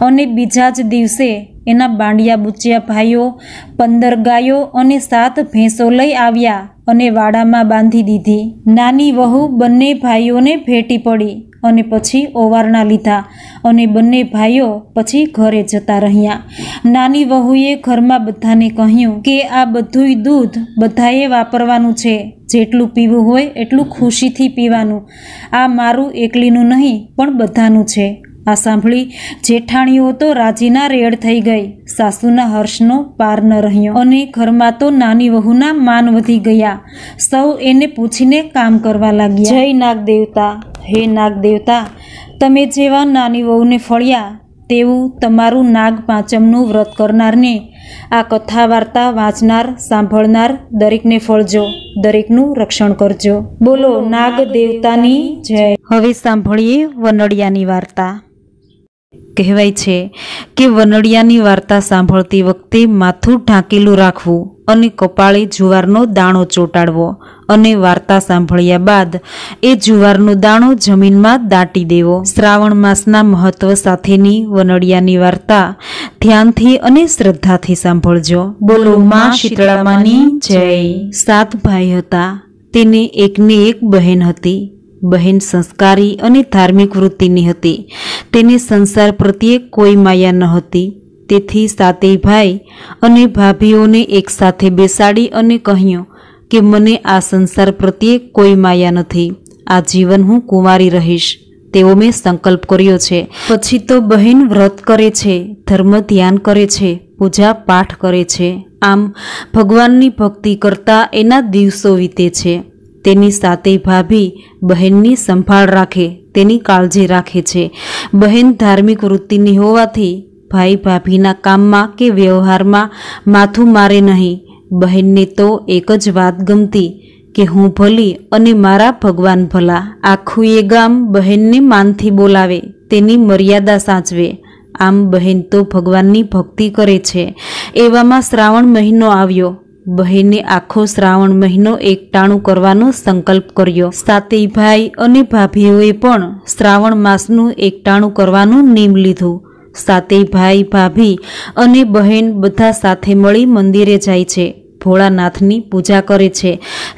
અને બીજા જ દિવસે એના બાંડિયા બુચિયા ભાઈઓ 15 ગાયો અને 7 ભેંસો લઈ આવ્યા અને વાડામાં બાંધી દીધી. નાની વહુ બંને ભાઈઓને ભેટી પડી અને પછી ઓવારણા લીધા અને બંને ભાઈઓ પછી ઘરે જતા રહ્યા. નાની વહુએ ઘરમાં બધાને કહ્યું કે આ બધુંય દૂધ બધાએ વાપરવાનું છે, જેટલું પીવું હોય એટલું ખુશીથી પીવાનું. આ મારું એકલીનું નહીં પણ બધાનું છે. આ સાંભળી જેઠાણીઓ તો રાજીના રેડ થઈ ગઈ. સાસુના હર્ષનો પાર ન રહ્યો અને ઘરમાં તો નાની વહુના માન વધી ગયા. સૌ એને પૂછીને કામ કરવા લાગ્યા. જય નાગદેવતા! હે નાગદેવતા, તમે જેવા નાની વહુને ફળ્યા તેવું તમારું નાગ પાંચમનું વ્રત કરનારને, આ કથા વાર્તા વાંચનાર સાંભળનાર દરેકને ફળજો, દરેકનું રક્ષણ કરજો. બોલો નાગ દેવતાની જય. હવે સાંભળીએ વનડિયાની વાર્તા. કહેવાય છે કે વનડિયાની વાર્તા સાંભળતી વખતે માથું ઢાંકેલું રાખવું અને કપાળે જુવારનો દાણો ચોંટાડવો અને વાર્તા સાંભળ્યા બાદ એ જુવારનો દાણો જમીનમાં દાટી દેવો. શ્રાવણ માસના મહત્વ સાથેની વનડિયાની વાર્તા ધ્યાનથી અને શ્રદ્ધાથી સાંભળજો. બોલો માં શીતળામાની જય. 7 ભાઈ હતા. તેને એકને એક બહેન હતી. બહેન સંસ્કારી અને ધાર્મિક વૃત્તિની હતી. તેને સંસાર પ્રત્યે કોઈ માયા ન હતી. તેથી 7 ભાઈ અને ભાભીઓને એક સાથે બેસાડી અને કહ્યું કે મને આ સંસાર પ્રત્યે કોઈ માયા નથી. આ જીવન હું કુંવારી રહીશ તેવો મેં સંકલ્પ કર્યો છે. પછી તો બહેન વ્રત કરે છે, ધર્મ ધ્યાન કરે છે, પૂજા પાઠ કરે છે. આમ ભગવાનની ભક્તિ કરતા એના દિવસો વીતે છે. તેની 7 ભાભી બહેનની સંભાળ રાખે, તેની કાળજી રાખે છે. બહેન ધાર્મિક વૃત્તિની હોવાથી ભાઈ ભાભીના કામમાં કે વ્યવહારમાં માથું મારે નહીં. બહેનને તો એક જ વાત ગમતી કે હું ભલી અને મારા ભગવાન ભલા. આખું એ ગામ બહેનને માનથી બોલાવે, તેની મર્યાદા સાચવે. આમ બહેન તો ભગવાનની ભક્તિ કરે છે. એવામાં શ્રાવણ મહિનો આવ્યો. બહેને આખો શ્રાવણ મહિનો એકટાણું કરવાનો સંકલ્પ કર્યો. 7 ભાઈ અને ભાભીઓએ પણ શ્રાવણ માસનું એકટાણું કરવાનું નિયમ લીધું. 7 ભાઈ ભાભી અને બહેન બધા સાથે મળી મંદિરે જાય છે. ભોળાનાથની પૂજા કરે છે.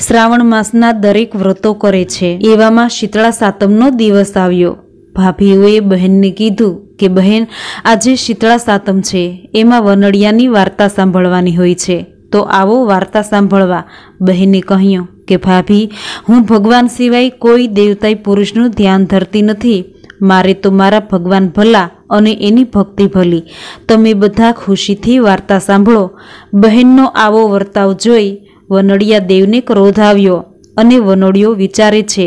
શ્રાવણ માસના દરેક વ્રતો કરે છે. એવામાં શીતળા સાતમનો દિવસ આવ્યો. ભાભીઓએ બહેનને કીધું કે બહેન, આજે શીતળા સાતમ છે, એમાં વનડિયાની વાર્તા સાંભળવાની હોય છે, તો આવો વાર્તા સાંભળવા. બહેને કહ્યું કે ભાભી, હું ભગવાન સિવાય કોઈ દેવતાય પુરુષનું ધ્યાન ધરતી નથી. મારે તો મારા ભગવાન ભલા અને એની ભક્તિ ભલી. તમે બધા ખુશીથી વાર્તા સાંભળો. બહેનનો આવો વર્તાવ જોઈ વનડિયા દેવને ક્રોધ આવ્યો અને વનડિયો વિચારે છે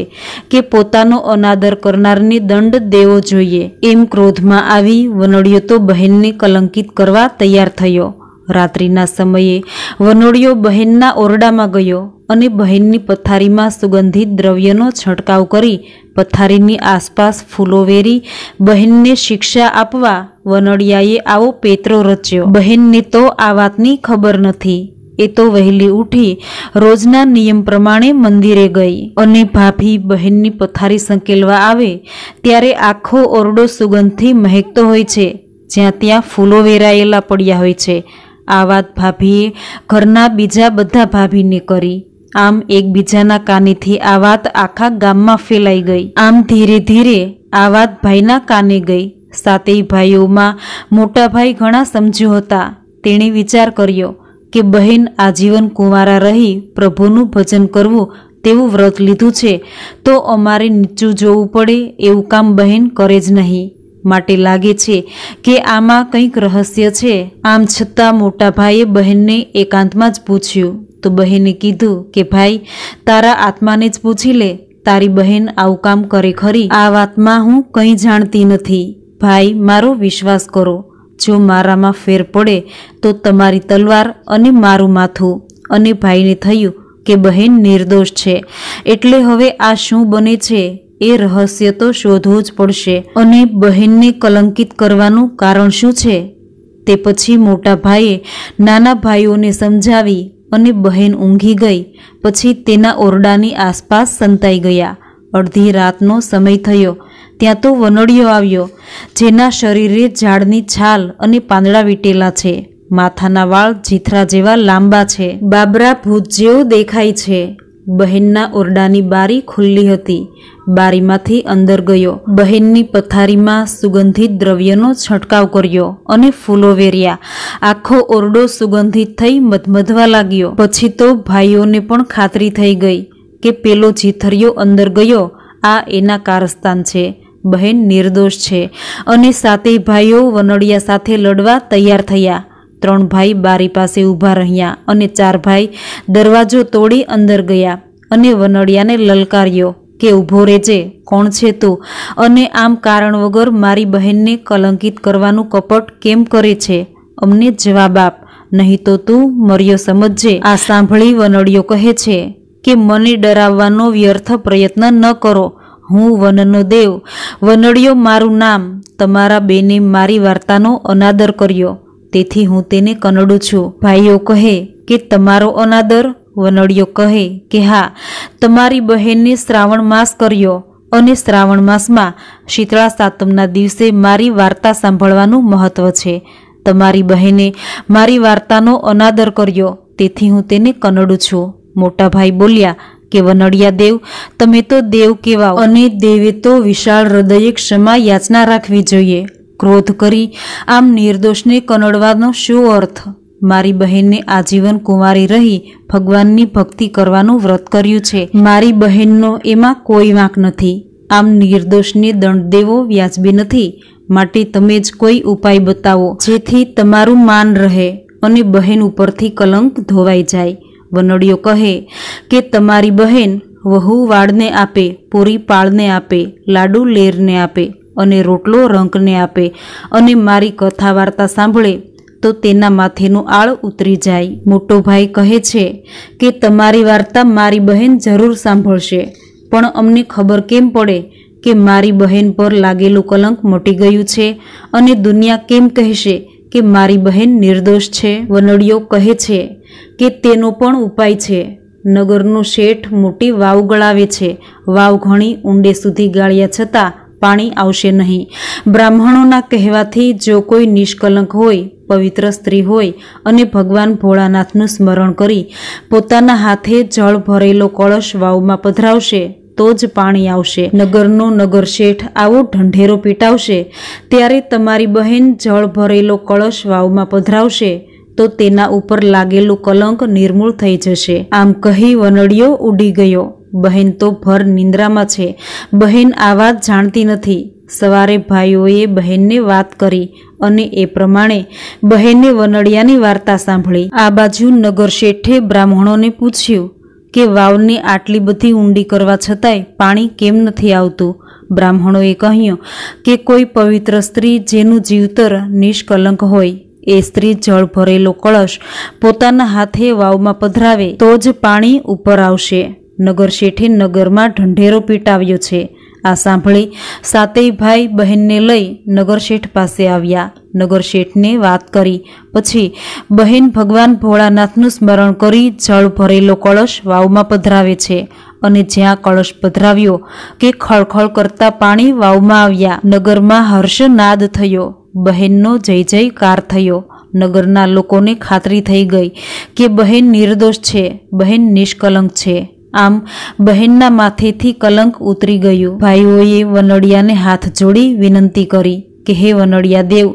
કે પોતાનો અનાદર કરનારને દંડ દેવો જોઈએ. એમ ક્રોધમાં આવી વનડિયો તો બહેનને કલંકિત કરવા તૈયાર થયો. રાત્રિના સમયે વનોડિયો બહેનના ઓરડામાં ગયો અને બહેનની પથારીમાં સુગંધિત દ્રવ્યનો છંટકાવ કરી પથારીની આસપાસ ફૂલો વેરી બહેનને શિક્ષા આપવા વનડિયાએ આવો પેતરો રચ્યો. બહેનને તો આ વાતની ખબર નથી. એ તો વહેલી ઉઠી રોજના નિયમ પ્રમાણે મંદિરે ગઈ અને ભાભી બહેનની પથારી સંકેલવા આવે ત્યારે આખો ઓરડો સુગંધથી મહેકતો હોય છે. જ્યાં ત્યાં ફૂલો વેરાયેલા પડ્યા હોય છે. આ વાત ભાભીએ ઘરના બીજા બધા ભાભીને કરી. આમ એકબીજાના કાનેથી આ વાત આખા ગામમાં ફેલાઈ ગઈ. આમ ધીરે ધીરે આ વાત ભાઈના કાને ગઈ. સાતેય ભાઈઓમાં મોટા ભાઈ ઘણા સમજ્યો હતા. તેણે વિચાર કર્યો કે બહેન આજીવન કુંવારા રહી પ્રભુનું ભજન કરવું તેવું વ્રત લીધું છે તો અમારે નીચું જોવું પડે એવું કામ બહેન કરે જ નહીં. માટે લાગે છે કે આમાં કંઈક રહસ્ય છે. આમ છતાં મોટા ભાઈએ બહેનને એકાંતમાં જ પૂછ્યું તો બહેને કીધું કે ભાઈ, તારા આત્માને જ પૂછી લે, તારી બહેન આવું કામ કરે ખરી? આ વાતમાં હું કંઈ જાણતી નથી. ભાઈ, મારો વિશ્વાસ કરો. જો મારામાં ફેર પડે તો તમારી તલવાર અને મારું માથું. અને ભાઈને થયું કે બહેન નિર્દોષ છે, એટલે હવે આ શું બને છે એ રહસ્ય તો શોધવું જ પડશે. અને બહેનને કલંકિત કરવાનું કારણ શું છે તે પછી મોટા ભાઈએ નાના ભાઈઓને સમજાવી અને બહેન ઊંઘી ગઈ. પછી તેના ઓરડાની આસપાસ સંતાઈ ગયા. અડધી રાતનો સમય થયો ત્યાં તો વનડિયો આવ્યો, જેના શરીરે ઝાડની છાલ અને પાંદડા વીટેલા છે. માથાના વાળ જીથરા જેવા લાંબા છે. બાબરા ભૂત જેવો દેખાય છે. બહેનના ઓરડાની બારી ખુલ્લી હતી. બારીમાંથી અંદર ગયો. બહેનની પથારીમાં સુગંધિત દ્રવ્યનો છંટકાવ કર્યો અને ફૂલો વેર્યા. આખો ઓરડો સુગંધિત થઈ મધમધવા લાગ્યો. પછી તો ભાઈઓને પણ ખાતરી થઈ ગઈ કે પેલો જીથરિયો અંદર ગયો આ એના કારસ્તાન છે. બહેન નિર્દોષ છે. અને સાતેય ભાઈઓ વનડિયા સાથે લડવા તૈયાર થયા. 3 ભાઈ બારી પાસે ઊભા રહ્યા અને 4 ભાઈ દરવાજો તોડી અંદર ગયા અને વનડિયાને લલકાર્યો કે ઊભો રહેજે, કોણ છે તું? અને આમ કારણ વગર મારી બહેનને કલંકિત કરવાનું કપટ કેમ કરે છે? અમને જવાબ આપ, નહીં તો તું મર્યો સમજજે. આ સાંભળી વનડિયો કહે છે કે મને ડરાવવાનો વ્યર્થ પ્રયત્ન ન કરો. હું વનનો દેવ, વનડિયો મારું નામ. તમારા બેને મારી વાર્તાનો અનાદર કર્યો, તેથી હું તેને કનડું છું. ભાઈઓ કહે કે તમારો અનાદર? વનડિયો કહે કે હા, તમારી બહેનને શ્રાવણ માસ કર્યો અને શ્રાવણ માસમાં શીતળા સાતમના દિવસે મારી વાર્તા સાંભળવાનું મહત્વ છે. તમારી બહેને મારી વાર્તાનો અનાદર કર્યો, તેથી હું તેને કનડું છું. મોટા ભાઈ બોલ્યા કે વનડિયા દેવ, તમે તો દેવ કહેવાઓ અને દેવે તો વિશાળ હૃદયે ક્ષમા યાચના રાખવી જોઈએ. ક્રોધ કરી આમ નિર્દોષને કનડવાનો શું અર્થ? મારી બહેનને આજીવન કુંવારી રહી ભગવાનની ભક્તિ કરવાનું વ્રત કર્યું છે. મારી બહેનનો એમાં કોઈ વાંક નથી. આમ નિર્દોષને દંડ દેવો વ્યાજબી નથી. માટે તમે જ કોઈ ઉપાય બતાવો જેથી તમારું માન રહે અને બહેન ઉપરથી કલંક ધોવાઈ જાય. વનડિયો કહે કે તમારી બહેન વહુ વાળને આપે, પૂરી પાળને આપે, લાડુ લેરને આપે અને રોટલો રંકને આપે અને મારી કથા વાર્તા સાંભળે તો તેના માથેનું આળ ઉતરી જાય. મોટો ભાઈ કહે છે કે તમારી વાર્તા મારી બહેન જરૂર સાંભળશે, પણ અમને ખબર કેમ પડે કે મારી બહેન પર લાગેલું કલંક મટી ગયું છે અને દુનિયા કેમ કહેશે કે મારી બહેન નિર્દોષ છે? વનડિયો કહે છે કે તેનો પણ ઉપાય છે. નગરનો શેઠ મોટી વાવ ગળાવે છે. વાવ ઘણી ઊંડે સુધી ગાળ્યા છતાં પાણી આવશે નહીં. બ્રાહ્મણોના કહેવાથી જો કોઈ નિષ્કલંક હોય, પવિત્ર સ્ત્રી હોય અને ભગવાન ભોળાનાથનું સ્મરણ કરી પોતાના હાથે જળ ભરેલો કળશ વાવમાં પધરાવશે તો જ પાણી આવશે. નગરનો નગર શેઠ આવો ઢંઢેરો પીટાવશે ત્યારે તમારી બહેન જળ ભરેલો કળશ વાવમાં પધરાવશે તો તેના ઉપર લાગેલું કલંક નિર્મૂળ થઈ જશે. આમ કહી વનડિયો ઉડી ગયો. બહેન તો ભર નિંદ્રામાં છે. બહેન આ વાત જાણતી નથી. સવારે ભાઈઓએ બહેનને વાત કરી અને એ પ્રમાણે બહેને વનડિયાની વાર્તા સાંભળી. આ બાજુ નગર શેઠે બ્રાહ્મણોને પૂછ્યું કે વાવને આટલી બધી ઊંડી કરવા છતાંય પાણી કેમ નથી આવતું? બ્રાહ્મણોએ કહ્યું કે કોઈ પવિત્ર સ્ત્રી જેનું જીવતર નિષ્કલંક હોય એ સ્ત્રી જળ ભરેલો કળશ પોતાના હાથે વાવમાં પધરાવે તો જ પાણી ઉપર આવશે. નગર શેઠે નગરમાં ઢંઢેરો પીટાવ્યો છે. આ સાંભળી સાતેય ભાઈ બહેનને લઈ નગર શેઠ પાસે આવ્યા. નગર શેઠને વાત કરી પછી બહેન ભગવાન ભોળાનાથનું સ્મરણ કરી જળ ભરેલો કળશ વાવમાં પધરાવે છે અને જ્યાં કળશ પધરાવ્યો કે ખળખળ કરતા પાણી વાવમાં આવ્યા. નગરમાં હર્ષનાદ થયો, બહેનનો જય જયકાર થયો. નગરના લોકોને ખાતરી થઈ ગઈ કે બહેન નિર્દોષ છે, બહેન નિષ્કલંક છે. આમ બહેનના માથેથી કલંક ઉતરી ગયું. ભાઈઓએ વનડિયાને હાથ જોડી વિનંતી કરી કે હે વનડિયા દેવ,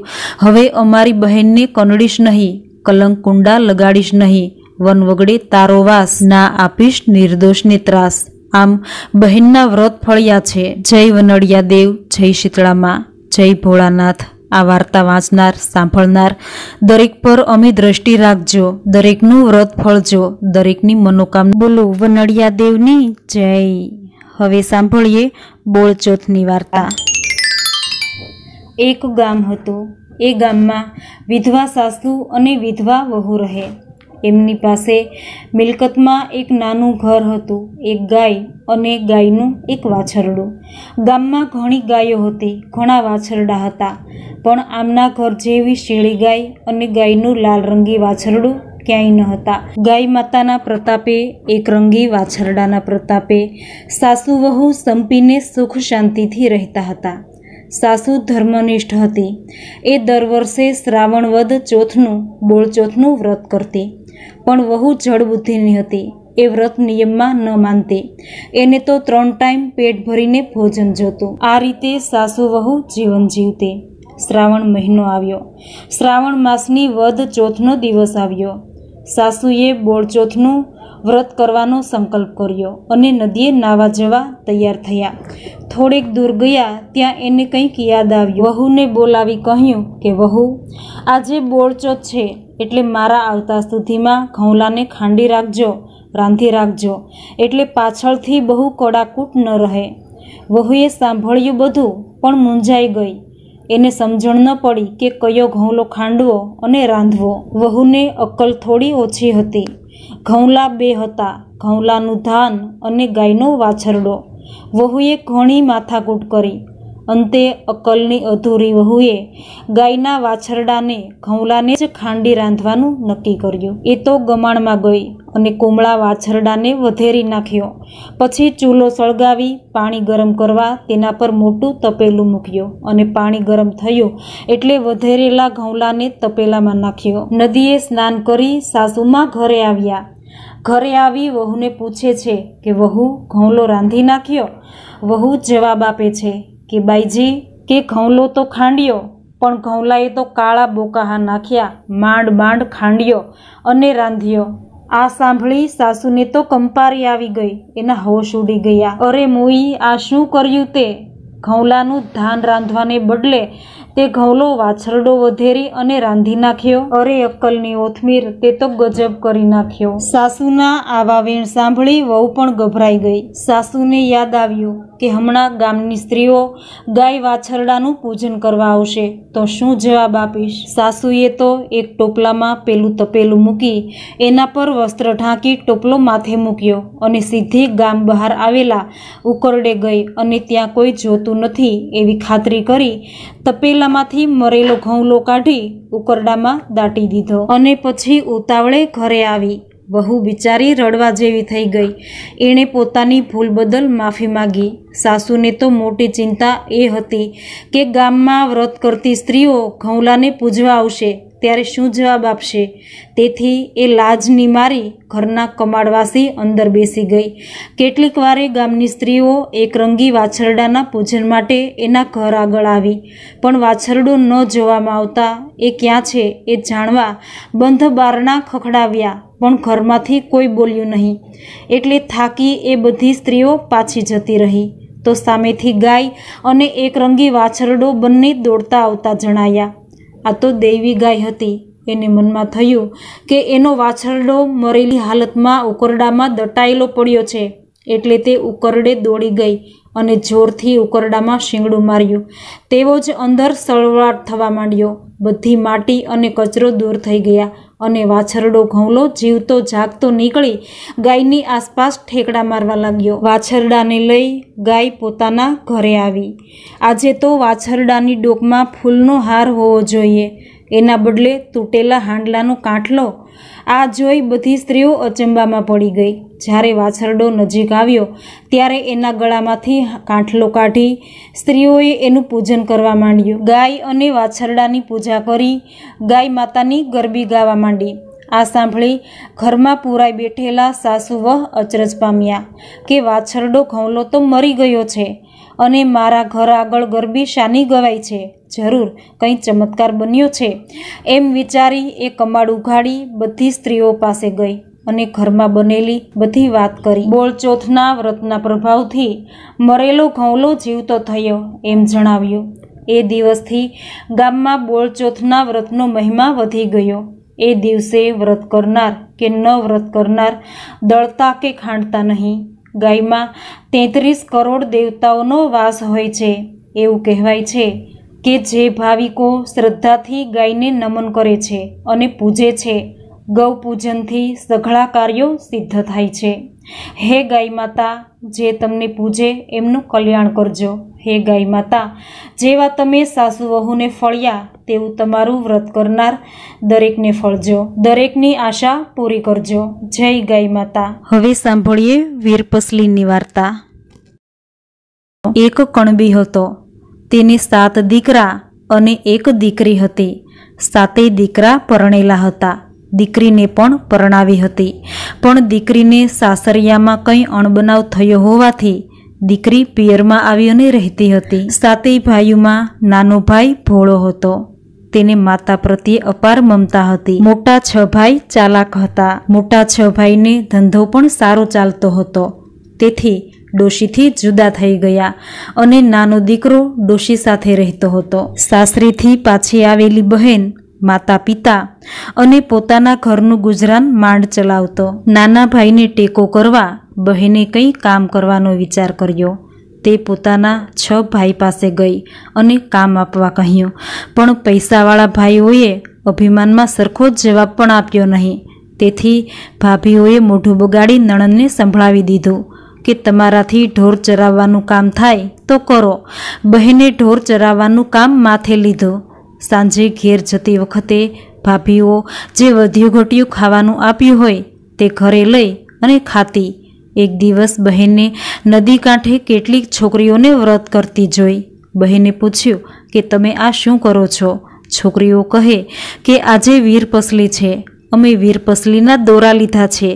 હવે અમારી બહેનને કનડીશ નહીં, કલંક કુંડા લગાડીશ નહીં, વન વગડે તારો વાસ, ના આપીશ નિર્દોષને ત્રાસ. આમ બહેનના વ્રત ફળ્યા છે. જય વનડિયા દેવ, જય શીતળામાં, જય ભોળાનાથ. આ વાર્તા વાંચનાર, સાંભળનાર દરેક પર અમે દ્રષ્ટિ રાખજો, દરેકનું વ્રત ફળજો, દરેકની મનોકામના બોલો વનડિયા દેવની જય. હવે સાંભળીએ બોળચોથની વાર્તા. એક ગામ હતું. એ ગામમાં વિધવા સાસુ અને વિધવા વહુ રહે. એમની પાસે મિલકતમાં એક નાનું ઘર હતું, એક ગાય અને ગાયનું એક વાછરડું. ગામમાં ઘણી ગાયો હતી, ઘણા વાછરડા હતા, પણ આમના ઘર જેવી શીળી ગાય અને ગાયનું લાલ રંગી વાછરડું ક્યાંય ન હતા. ગાય માતાના પ્રતાપે, એક રંગી વાછરડાના પ્રતાપે સાસુ વહુ સંપીને સુખ શાંતિથી રહેતા હતા. સાસુ ધર્મનિષ્ઠ હતી. એ દર વર્ષે શ્રાવણ વદ ચોથનું બોળચોથનું વ્રત કરતી, પણ વહુ જડબુદ્ધિની હતી. એ વ્રત નિયમમાં ન માનતી. એને તો 3 ટાઈમ પેટ ભરીને ભોજન જોતું. આ રીતે સાસુ વહુ જીવન જીવતી. શ્રાવણ મહિનો આવ્યો. શ્રાવણ માસની વદ ચોથનો દિવસ આવ્યો. સાસુએ બોળચોથનું વ્રત કરવાનો સંકલ્પ કર્યો અને નદીએ નાવા જવા તૈયાર થયા. થોડેક દૂર ગયા ત્યાં એને કંઈક યાદ આવ્યું. વહુને બોલાવી કહ્યું કે વહુ, આજે બોળચોથ છે, એટલે મારા આવતા સુધીમાં ઘઉંલાને ખાંડી રાખજો, રાંધી રાખજો, એટલે પાછળથી બહુ કડાકૂટ ન રહે. વહુએ સાંભળ્યું બધું, પણ મૂંઝાઈ ગઈ. એને સમજણ ન પડી કે કયો ઘઉંલો ખાંડવો અને રાંધવો. વહુને અક્કલ થોડી ઓછી હતી. ઘઉંલા 2 હતા, ઘઉંલાનું ધાન અને ગાયનો વાછરડો. વહુએ ઘણી માથાકૂટ કરી. અંતે અક્કલની અધૂરી વહુએ ગાયના વાછરડાને ઘઉંલાને જ ખાંડી રાંધવાનું નક્કી કર્યું. એ તો ગમાણમાં ગઈ અને કુમળા વાછરડાને વધેરી નાખ્યો. પછી ચૂલો સળગાવી પાણી ગરમ કરવા તેના પર મોટું તપેલું મૂક્યું અને પાણી ગરમ થયું એટલે વધેરેલા ઘઉંલાને તપેલામાં નાખ્યો. નદીએ સ્નાન કરી સાસુમાં ઘરે આવ્યા. ઘરે આવી વહુને પૂછે છે કે વહુ, ઘઉંલો રાંધી નાખ્યો? વહુ જવાબ આપે છે કે બાઈજી, કે ઘઉંલો તો ખાંડ્યો, પણ ઘઉંલાએ તો કાળા બોકાહા નાખ્યા, માંડ માંડ ખાંડ્યો અને રાંધ્યો. આ સાંભળી સાસુને તો કંપારી આવી ગઈ. એના હોશ ઉડી ગયા. અરે મોઈ, આ શું કર્યું તે? ઘઉંલાનું ધાન રાંધવાને બદલે તે ઘઉંલો વાછરડો વધેરી અને રાંધી નાખ્યો. અરે અક્કલની ઓથમીર, તે તો ગજબ કરી નાખ્યો. સાસુના આવા વેણ સાંભળી વહુ પણ ગભરાઈ ગઈ. સાસુને યાદ આવ્યું કે હમણાં ગામની સ્ત્રીઓ ગાય વાછરડાનું પૂજન કરવા આવશે તો શું જવાબ આપીશ. સાસુએ તો એક ટોપલામાં પેલું તપેલું મૂકી એના પર વસ્ત્ર ઢાંકી ટોપલો માથે મૂક્યો અને સીધી ગામ બહાર આવેલા ઉકરડે ગઈ અને ત્યાં કોઈ જોતું નથી એવી ખાતરી કરી તપેલામાંથી મરેલો ઘઉંલો કાઢી ઉકરડામાં દાટી દીધો અને પછી ઉતાવળે ઘરે આવી. વહુ બિચારી રડવા જેવી થઈ ગઈ. એણે પોતાની ભૂલ બદલ માફી માગી. સાસુને તો મોટી ચિંતા એ હતી કે ગામમાં વ્રત કરતી સ્ત્રીઓ ઘઉંલાને પૂજવા આવશે ત્યારે શું જવાબ આપશે. તેથી એ લાજની મારી ઘરના કમાડવાસી અંદર બેસી ગઈ. કેટલીક વારે ગામની સ્ત્રીઓ એકરંગી વાછરડાના પૂજન માટે એના ઘર આગળ આવી, પણ વાછરડો ન જોવામાં આવતા એ ક્યાં છે એ જાણવા બંધ બારણા ખખડાવ્યા, પણ ઘરમાંથી કોઈ બોલ્યું નહીં. એટલે થાકી એ બધી સ્ત્રીઓ પાછી જતી રહી. તો સામેથી ગાય અને એક રંગી વાછરડો બંને દોડતા આવતા જણાયા. આ તો દૈવી ગાય હતી. એને મનમાં થયું કે એનો વાછરડો મરેલી હાલતમાં ઉકરડામાં દટાયેલો પડ્યો છે, એટલે તે ઉકરડે દોડી ગઈ અને જોરથી ઉકરડામાં શીંગડું માર્યું. તેવો જ અંદર સળવળાટ થવા માંડ્યો. બધી માટી અને કચરો દૂર થઈ ગયા અને વાછરડો ઘઉંલો જીવતો જાગતો નીકળી ગાયની આસપાસ ઠેકડા મારવા લાગ્યો. વાછરડાને લઈ ગાય પોતાના ઘરે આવી. આજે તો વાછરડાની ડોકમાં ફૂલનો હાર હોવો જોઈએ, એના બદલે તૂટેલા હાંડલાનો કાંઠલો. આ જોઈ બધી સ્ત્રીઓ અચંબામાં પડી ગઈ. જ્યારે વાછરડો નજીક આવ્યો ત્યારે એના ગળામાંથી કાંઠલો કાઢી સ્ત્રીઓએ એનું પૂજન કરવા માંડ્યું. ગાય અને વાછરડાની પૂજા કરી ગાય માતાની ગરબી ગાવા માંડી. આ સાંભળી ઘરમાં પૂરાઈ બેઠેલા સાસુવહ અચરજ પામ્યા કે વાછરડો ઘઉંલો તો મરી ગયો છે અને મારા ઘર આગળ ગરબી શાની ગવાય છે, જરૂર કંઈ ચમત્કાર બન્યો છે. એમ વિચારી એ કમાડ ઉઘાડી બધી સ્ત્રીઓ પાસે ગઈ અને ઘરમાં બનેલી બધી વાત કરી. બોળચોથના વ્રતના પ્રભાવથી મરેલો ઘઉંલો જીવતો થયો એમ જણાવ્યું. એ દિવસથી ગામમાં બોળચોથના વ્રતનો મહિમા વધી ગયો. એ દિવસે વ્રત કરનાર કે ન વ્રત કરનાર દળતા કે ખાંડતા નહીં. ગાયમાં 33 કરોડ દેવતાઓનો વાસ હોય છે. એવું કહેવાય છે કે જે ભાવિકો શ્રદ્ધાથી ગાયને નમન કરે છે અને પૂજે છે, ગૌ પૂજનથી સઘળા કાર્યો સિદ્ધ થાય છે. હે ગાય માતા, જે તમને પૂજે એમનું કલ્યાણ કરજો. હે ગાય માતા, જેવા તમે સાસુ વહુને ફળ્યા તેવું તમારું વ્રત કરનાર દરેકને ફળજો. દરેકની આશા પૂરી કરજો. જય ગાય માતા. હવે સાંભળીએ વીરપસલીની વાર્તા. એક કણબી હતો. તેને 7 દીકરા અને 1 દીકરી હતી. 7 દીકરા પરણેલા હતા. દીકરીને પણ પરણાવી હતી, પણ દીકરીને સાસરિયામાં કંઈ અણબનાવ થયો હોવાથી દીકરી પિયરમાં આવી અને રહેતી હતી. 7 ભાઈઓમાં નાનો ભાઈ ભોળો હતો. તેને માતા પ્રત્યે અપાર મમતા હતી. મોટા 6 ભાઈ ચાલાક હતા. મોટા 6 ભાઈને ધંધો પણ સારો ચાલતો હતો. તેથી ડોશીથી જુદા થઈ ગયા અને નાનો દીકરો ડોશી સાથે રહેતો હતો. સાસરીથી પાછી આવેલી બહેન માતા પિતા અને પોતાના ઘરનું ગુજરાન માંડ ચલાવતો. નાના ભાઈને ટેકો કરવા બહેને કંઈ કામ કરવાનો વિચાર કર્યો. તે પોતાના 6 ભાઈ પાસે ગઈ અને કામ આપવા કહ્યું, પણ પૈસાવાળા ભાઈઓએ અભિમાનમાં સરખો જ જવાબ પણ આપ્યો નહીં. તેથી ભાભીઓએ મોઢું બગાડી નણંદને સંભળાવી દીધું કે તમારાથી ઢોર ચરાવવાનું કામ થાય તો કરો. બહેને ઢોર ચરાવવાનું કામ માથે લીધું. સાંજે ઘેર જતી વખતે ભાભીઓ જે વધ્યું ઘટ્યું ખાવાનું આપ્યું હોય તે ઘરે લઈ અને ખાતી. એક દિવસ બહેને નદી કાંઠે કેટલીક છોકરીઓને વ્રત કરતી જોઈ. બહેને પૂછ્યું કે તમે આ શું કરો છો? છોકરીઓ કહે કે આજે વીરપસલી છે, અમે વીરપસલીના દોરા લીધા છે,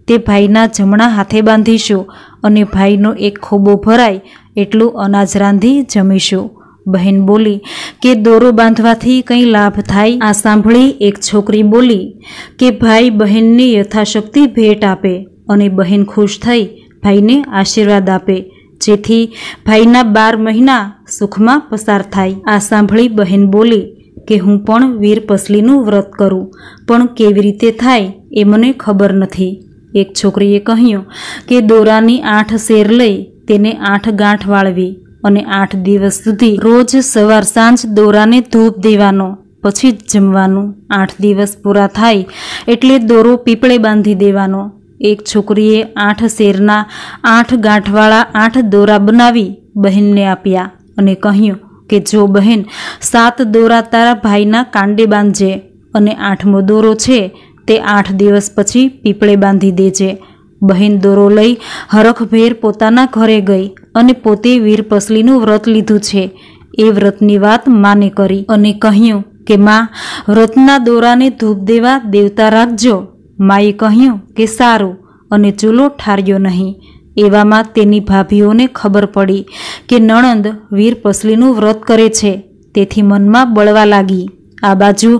તે ભાઈના જમણા હાથે બાંધીશું અને ભાઈનો એક ખોબો ભરાય એટલું અનાજ રાંધી જમીશું. બહેન બોલી કે દોરો બાંધવાથી કંઈ લાભ થાય? આ સાંભળી એક છોકરી બોલી કે ભાઈ બહેનને યથાશક્તિ ભેટ આપે અને બહેન ખુશ થઈ ભાઈને આશીર્વાદ આપે, જેથી ભાઈના 12 મહિના સુખમાં પસાર થાય. આ સાંભળી બહેન બોલી કે હું પણ વીરપસલીનું વ્રત કરું, પણ કેવી રીતે થાય એ મને ખબર નથી. એક છોકરીએ કહ્યું કે દોરાની 8 શેર લઈ તેને 8 ગાંઠ વાળવી અને 8 દિવસ સુધી રોજ સવાર સાંજ દોરાને ધૂપ દેવાનો, પછી જ જમવાનું. 8 દિવસ પૂરા થાય એટલે દોરો પીપળે બાંધી દેવાનો. એક છોકરીએ 8 શેરના 8 ગાંઠવાળા 8 દોરા બનાવી બહેનને આપ્યા અને કહ્યું કે જો બહેન 7 દોરા તારા ભાઈના કાંડે બાંધજે અને 8મો દોરો છે તે 8 દિવસ પછી પીપળે બાંધી દેજે. બહેન દોરો લઈ હરખભેર પોતાના ઘરે ગઈ અને પોતે વીરપસલીનું વ્રત લીધું છે એ વ્રતની વાત માને કરી અને કહ્યું કે માં, વ્રતના દોરાને ધૂપ દેવા દેવતા રાખજો. માએ કહ્યું કે સારું અને ચૂલો ઠાર્યો નહીં. એવામાં તેની ભાભીઓને ખબર પડી કે નણંદ વીરપસલીનું વ્રત કરે છે, તેથી મનમાં બળવા લાગી. આ બાજુ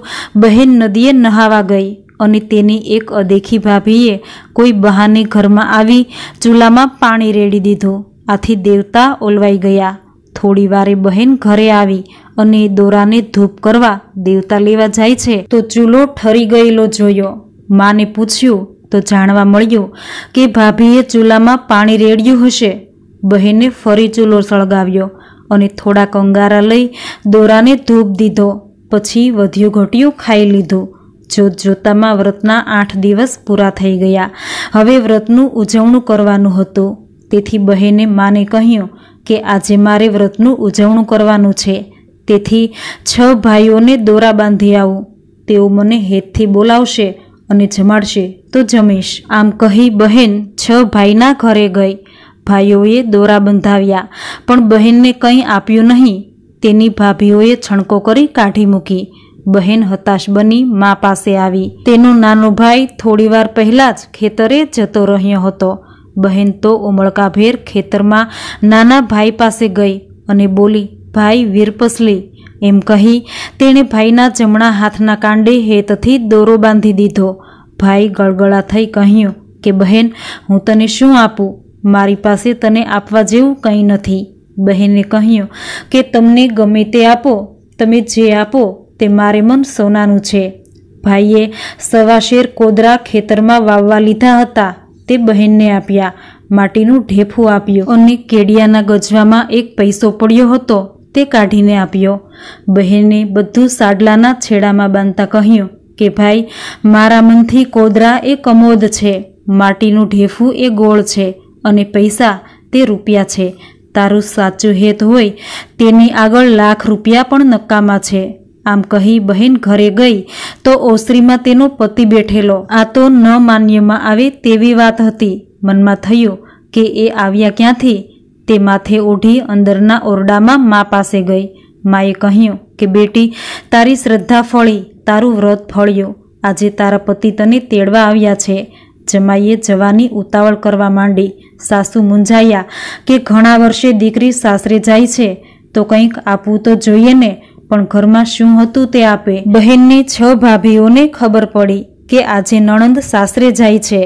બહેન નદીએ નહાવા ગઈ અને તેની એક અદેખી ભાભીએ કોઈ બહાને ઘરમાં આવી ચૂલામાં પાણી રેડી દીધું. આથી દેવતા ઓલવાઈ ગયા. થોડી વારે બહેન ઘરે આવી અને દોરાને ધૂપ કરવા દેવતા લેવા જાય છે તો ચૂલો ઠરી ગયેલો જોયો. માને પૂછ્યું તો જાણવા મળ્યું કે ભાભીએ ચૂલામાં પાણી રેડ્યું હશે. બહેને ફરી ચૂલો સળગાવ્યો અને થોડાક અંગારા લઈ દોરાને ધૂપ દીધો. પછી વધ્યું ઘટ્યું ખાઈ લીધું. જોત જોતામાં વ્રતના 8 દિવસ પૂરા થઈ ગયા. હવે વ્રતનું ઉજવણું કરવાનું હતું. તેથી બહેને માને કહ્યું કે આજે મારે વ્રતનું ઉજવણું કરવાનું છે, તેથી 6 ભાઈઓને દોરા બાંધી આવું. તેઓ મને હેતથી બોલાવશે અને જમાડશે તો જમીશ. આમ કહી બહેન 6 ભાઈના ઘરે ગઈ. ભાઈઓએ દોરા બંધાવ્યા, પણ બહેનને કંઈ આપ્યું નહીં. તેની ભાભીઓએ છણકો કરી કાઢી મૂકી. બહેન હતાશ બની મા પાસે આવી. તેનો નાનો ભાઈ થોડીવાર પહેલાં જ ખેતરે જતો રહ્યો હતો. બહેન તો ઉમળકાભેર ખેતરમાં નાના ભાઈ પાસે ગઈ અને બોલી, ભાઈ વીરપસલી, એમ કહી તેણે ભાઈના જમણા હાથના કાંડે હેતથી દોરો બાંધી દીધો. ભાઈ ગળગળા થઈ કહ્યું કે બહેન, હું તને શું આપું? મારી પાસે તને આપવા જેવું કંઈ નથી. બહેને કહ્યું કે તમને ગમે તે આપો, તમે જે આપો તે મારે મન સોનાનું છે. ભાઈએ 1.25 શેર કોદરા ખેતરમાં વાવવા લીધા હતા, તે બહેનને આપ્યા. માટીનું ઢેફું આપ્યું અને કેડિયાના ગજવામાં 1 પૈસો પડ્યો હતો તે કાઢીને આપ્યો. બહેને બધું સાડલાના છેડામાં બાંધતા કહ્યું કે ભાઈ, મારા મનથી કોદરા એ કમોદ છે, માટીનું ઢેફું એ ગોળ છે અને પૈસા તે રૂપિયા છે. તારું સાચું હેત હોય તેની આગળ લાખ રૂપિયા પણ નકામા છે. આમ કહી બહેન ઘરે ગઈ તો ઓસરીમાં તેનો પતિ બેઠેલો. આ તો ન માન્યમાં આવે તેવી વાત હતી. મનમાં થયું કે એ આવ્યા ક્યાંથી? તે માથે ઓઢી અંદરના ઓરડામાં મા પાસે ગઈ. માએ કહ્યું કે બેટી, તારી શ્રદ્ધા ફળી, તારું વ્રત ફળ્યું. આજે તારા પતિ તને તેડવા આવ્યા છે. જમાઈએ જવાની ઉતાવળ કરવા માંડી. સાસુ મૂંઝાયા કે ઘણા વર્ષે દીકરી સાસરે જાય છે તો કંઈક આપવું તો જોઈએ ને, પણ ઘરમાં શું હતું તે આપે. બહેનને 6 ભાભીઓને ખબર પડી કે આજે નણંદ સાસરે જાય છે,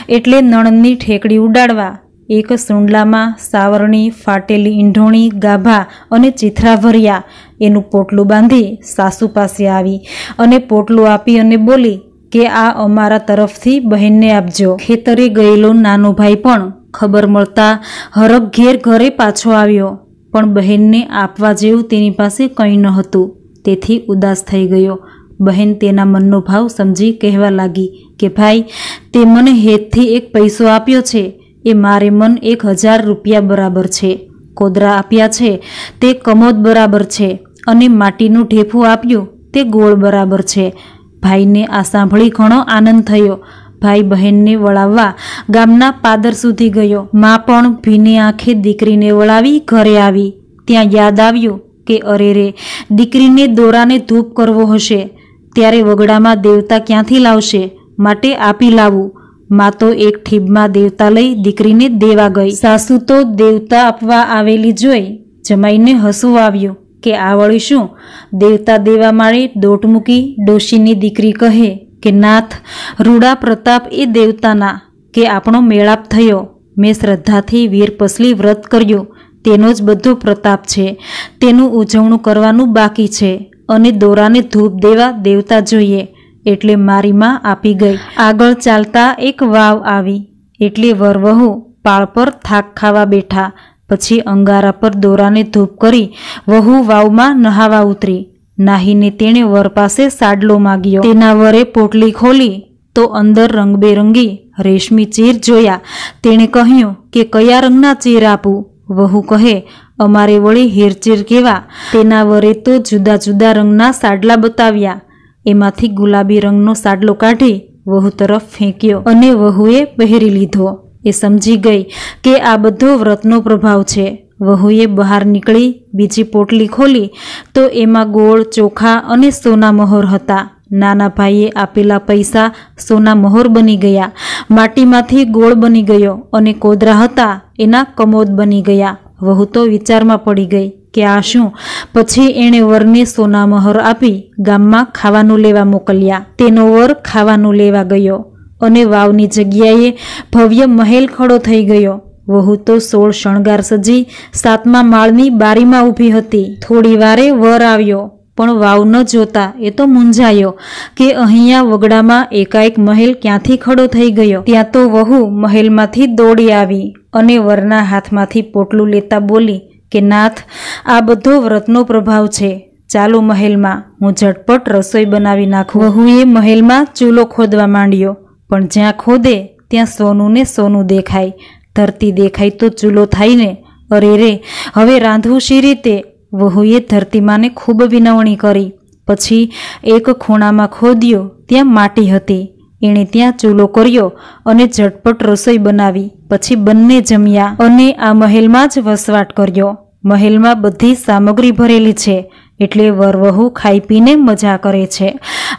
એટલે નણંદની ઠેકડી ઉડાડવા એક સુંડલામાં સાવરણી, ફાટેલી ઈંઢોણી, ગાભા અને ચીથરા ભર્યા. એનું પોટલું બાંધી સાસુ પાસે આવી અને પોટલું આપી અને બોલી કે આ અમારા તરફથી બહેનને આપજો. ખેતરે ગયેલો નાનો ભાઈ પણ ખબર મળતા હરખ ઘેર ઘરે પાછો આવ્યો, પણ બહેનને આપવા જેવું તેની પાસે કંઈ ન હતું. તેથી ઉદાસ થઈ ગયો. બહેન તેના મનનો ભાવ સમજી કહેવા લાગી કે ભાઈ, તે મને હેતથી 1 પૈસો આપ્યો છે એ મારે મન 1000 રૂપિયા બરાબર છે. કોદરા આપ્યા છે તે કમોદ બરાબર છે અને માટીનું ઢેફું આપ્યું તે ગોળ બરાબર છે. ભાઈને આ સાંભળી ઘણો આનંદ થયો. ભાઈ બહેનને વળાવવા ગામના પાદર સુધી ગયો. મા પણ ભીની આંખે દીકરીને વળાવી ઘરે આવી. ત્યાં યાદ આવ્યું કે અરે રે, દીકરીને દોરાને ધૂપ કરવો હશે, ત્યારે વગડામાં દેવતા ક્યાંથી લાવશે? માટે આપી લાવું. મા તો એક ઠીબમાં દેવતા લઈ દીકરીને દેવા ગઈ. સાસુ તો દેવતા આપવા આવેલી જોઈ જમાઈને હસવું આવ્યું કે આ વળી શું? દેવતા દેવા માળે દોટ મૂકી ડોશીની દીકરી કહે કે નાથ, રૂડા પ્રતાપ એ દેવતાના કે આપણો મેળાપ થયો. મેં શ્રદ્ધાથી વીરપસલી વ્રત કર્યું, તેનો જ બધો પ્રતાપ છે. તેનું ઉજવણું કરવાનું બાકી છે અને દોરાને ધૂપ દેવા દેવતા જોઈએ, એટલે મારી માં આપી ગઈ. આગળ ચાલતા એક વાવ આવી, એટલે વરવહુ પાળ પર થાક ખાવા બેઠા. પછી અંગારા પર દોરાને ધૂપ કરી વહુ વાવમાં નહાવા ઉતરી. નાહીને તેણે વર પાસે સાડલો માગ્યો. તેના વરે પોટલી ખોલી તો અંદર રંગબેરંગી રેશમી ચીર જોયા. તેણે કહ્યું કે કયા રંગના ચીર આપું? વહુ કહે, અમારે વળી હીરચીર કેવા? તેના વરે તો જુદા જુદા રંગના સાડલા બતાવ્યા. એમાંથી ગુલાબી રંગનો સાડલો કાઢી વહુ તરફ ફેંક્યો અને વહુએ પહેરી લીધો. એ સમજી ગઈ કે આ બધો વ્રતનો પ્રભાવ છે. વહુએ બહાર નીકળી બીજી પોટલી ખોલી તો એમાં ગોળ, ચોખા અને સોના મહોર હતા. નાના ભાઈએ આપેલા પૈસા સોના મહોર બની ગયા. માટીમાંથી ગોળ બની ગયો અને કોદરા હતા એના કમોદ બની ગયા. વહુ તો વિચારમાં પડી ગઈ કે આ શું? પછી એણે વરને સોના મહોર આપી ગામમાં ખાવાનું લેવા મોકલ્યા. તેનો વર ખાવાનું લેવા ગયો અને વાવની જગ્યાએ ભવ્ય મહેલ ખડો થઈ ગયો. વહુ તો 16 શણગાર સજી 7મા માળની બારીમાં ઊભી હતી. થોડી વારે વર આવ્યો, પણ વાવ ન જોતા એ તો મૂંઝાયો કે અહીંયા વગડામાં એકાએક મહેલ ક્યાંથી ખડો થઈ ગયો. ત્યાં તો વહુ મહેલમાંથી દોડી આવી અને વરના હાથમાંથી પોટલું લેતા બોલી કે નાથ, આ બધો વ્રતનો પ્રભાવ છે. ચાલો મહેલમાં, હું ઝટપટ રસોઈ બનાવી નાખું. વહુએ મહેલમાં ચૂલો ખોદવા માંડ્યો, પણ જ્યાં ખોદે ત્યાં સોનું ને સોનું દેખાય. ધરતી દેખાય તો ચૂલો થાય ને. અરે રે, હવે રાંધવું શી રીતે? વહુએ ધરતીમાને ખૂબ વિનવણી કરી. પછી એક ખૂણામાં ખોદ્યો, ત્યાં માટી હતી. એણે ત્યાં ચૂલો કર્યો અને ઝટપટ રસોઈ બનાવી. પછી બંને જમ્યા અને આ મહેલમાં જ વસવાટ કર્યો. મહેલમાં બધી સામગ્રી ભરેલી છે, એટલે વરવહુ ખાઈ પીને મજા કરે છે.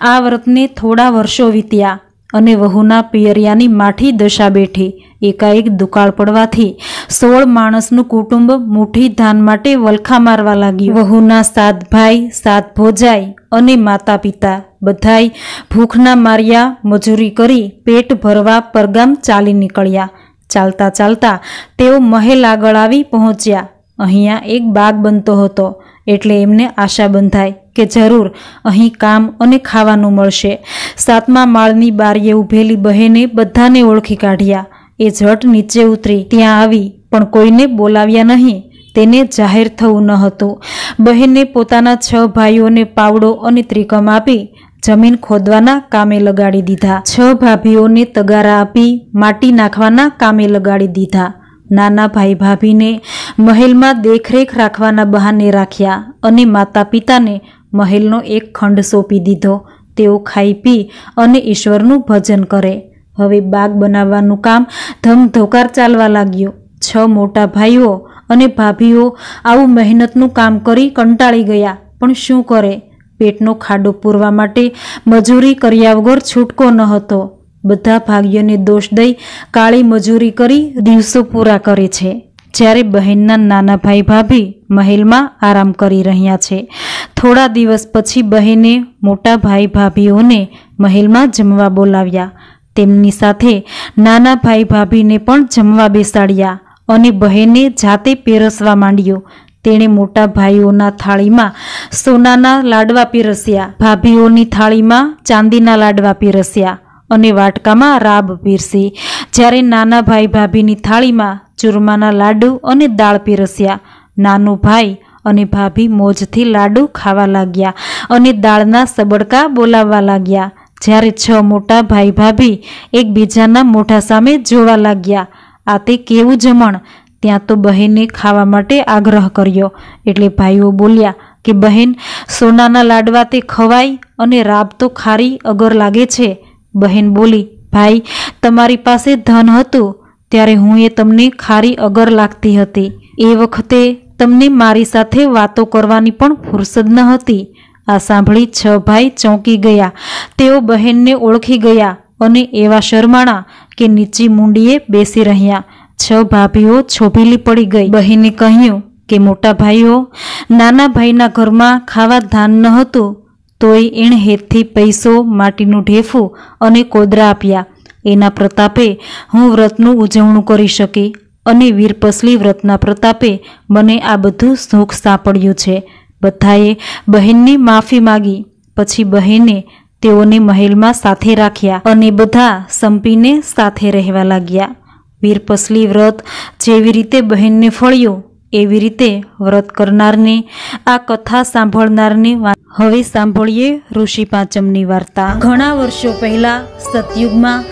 આ વ્રતને થોડા વર્ષો વીત્યા અને વહુના પિયરિયાની માઠી દશા બેઠી. એકાએક દુકાળ પડવાથી 16 માણસનું કુટુંબ મુઠ્ઠી ધાન માટે વલખા મારવા લાગ્યું. વહુના 7 ભાઈ, 7 ભોજાઈ અને માતા પિતા બધાય ભૂખના માર્યા મજૂરી કરી પેટ ભરવા પરગામ ચાલી નીકળ્યા. ચાલતા ચાલતા તેઓ મહેલ આગળ આવી પહોંચ્યા. અહીંયા એક બાગ બનતો હતો, એટલે એમને આશા બંધાઈ કે જરૂર અહીં કામ અને ખાવાનું મળશે. 7મા માળની બારીએ ઊભેલી બહેને બધાને ઓળખી કાઢ્યા. એ ઝટ નીચે ઉતરી ત્યાં આવી, પણ કોઈને બોલાવ્યા નહીં. તેને જાહેર થવું ન હતું. બહેને પોતાના 6 ભાઈઓને પાવડો અને ત્રિકમ આપી જમીન ખોદવાના કામે લગાડી દીધા. 6 ભાભીઓને તગારા આપી માટી નાખવાના કામે લગાડી દીધા. નાના ભાઈ ભાભીને મહેલમાં દેખરેખ રાખવાના બહાને રાખ્યા અને માતા પિતાને મહેલનો એક ખંડ સોંપી દીધો. તેઓ ખાઈ પી અને ઈશ્વરનું ભજન કરે. હવે બાગ બનાવવાનું કામ ધમધોકાર ચાલવા લાગ્યું. 6 મોટા ભાઈઓ અને ભાભીઓ આવું મહેનતનું કામ કરી કંટાળી ગયા, પણ શું કરે? પેટનો ખાડો પૂરવા માટે મજૂરી કર્યા વગર છૂટકો ન હતો. બધા ભાગ્યોને દોષ દઈ કાળી મજૂરી કરી દિવસો પૂરા કરે છે, જ્યારે બહેનના નાના ભાઈ ભાભી મહેલમાં આરામ કરી રહ્યા છે. થોડા દિવસ પછી બહેને મોટા ભાઈ ભાભીઓને મહેલમાં જમવા બોલાવ્યા. તેમની સાથે નાના ભાઈ ભાભીને પણ જમવા બેસાડ્યા અને બહેને જાતે પીરસવા માંડ્યો. તેણે મોટા ભાઈઓના થાળીમાં સોનાના લાડવા પીરસ્યા, ભાભીઓની થાળીમાં ચાંદીના લાડવા પીરસ્યા અને વાટકામાં રાબ પીરસી. જ્યારે નાના ભાઈ ભાભીની થાળીમાં ચૂરમાના લાડુ અને દાળ પીરસ્યા. નાનો ભાઈ અને ભાભી મોજથી લાડુ ખાવા લાગ્યા અને દાળના સબડકા બોલાવવા લાગ્યા. જ્યારે 6 મોટા ભાઈ ભાભી એકબીજાના મોઢા સામે જોવા લાગ્યા. આ તે કેવું જમણ! ત્યાં તો બહેને ખાવા માટે આગ્રહ કર્યો, એટલે ભાઈઓ બોલ્યા કે બહેન, સોનાના લાડવા તે ખવાય અને રાબ તો ખારી અગર લાગે છે. બહેન બોલી, ભાઈ, તમારી પાસે ધન હતું ત્યારે હું એ તમને ખારી અગર લાગતી હતી. એ વખતે તમને મારી સાથે વાતો કરવાની પણ ફુરસદ ન હતી. આ સાંભળી 6 ભાઈ ચોંકી ગયા. તેઓ બહેનને ઓળખી ગયા અને એવા શરમાણા કે નીચી મૂંડીએ બેસી રહ્યા. 6 ભાભીઓ છોભેલી પડી ગઈ. બહેને કહ્યું કે મોટા ભાઈઓ, નાના ભાઈના ઘરમાં ખાવા ધાન ન હતું, તોય એણે હેતથી પૈસો, માટીનું ઢેફું અને કોદરા આપ્યા. એના પ્રતાપે હું વ્રતનું ઉજવણું કરી શકી અને વીરપસલી વ્રતના પ્રતાપે મને આ બધું સુખ સાંપડ્યું છે. બધાએ બહેનની માફી માગી. પછી બહેને તેઓને મહેલમાં સાથે રાખ્યા અને બધા સંપીને સાથે રહેવા લાગ્યા. વીરપસલી વ્રત જેવી રીતે બહેનને ફળ્યું, એવી રીતે વ્રત કરનારને, આ કથા સાંભળનારને. હવે સાંભળીએ ઋષિ પાંચમની વાર્તા. ઘણા વર્ષો પહેલા સતયુગમાં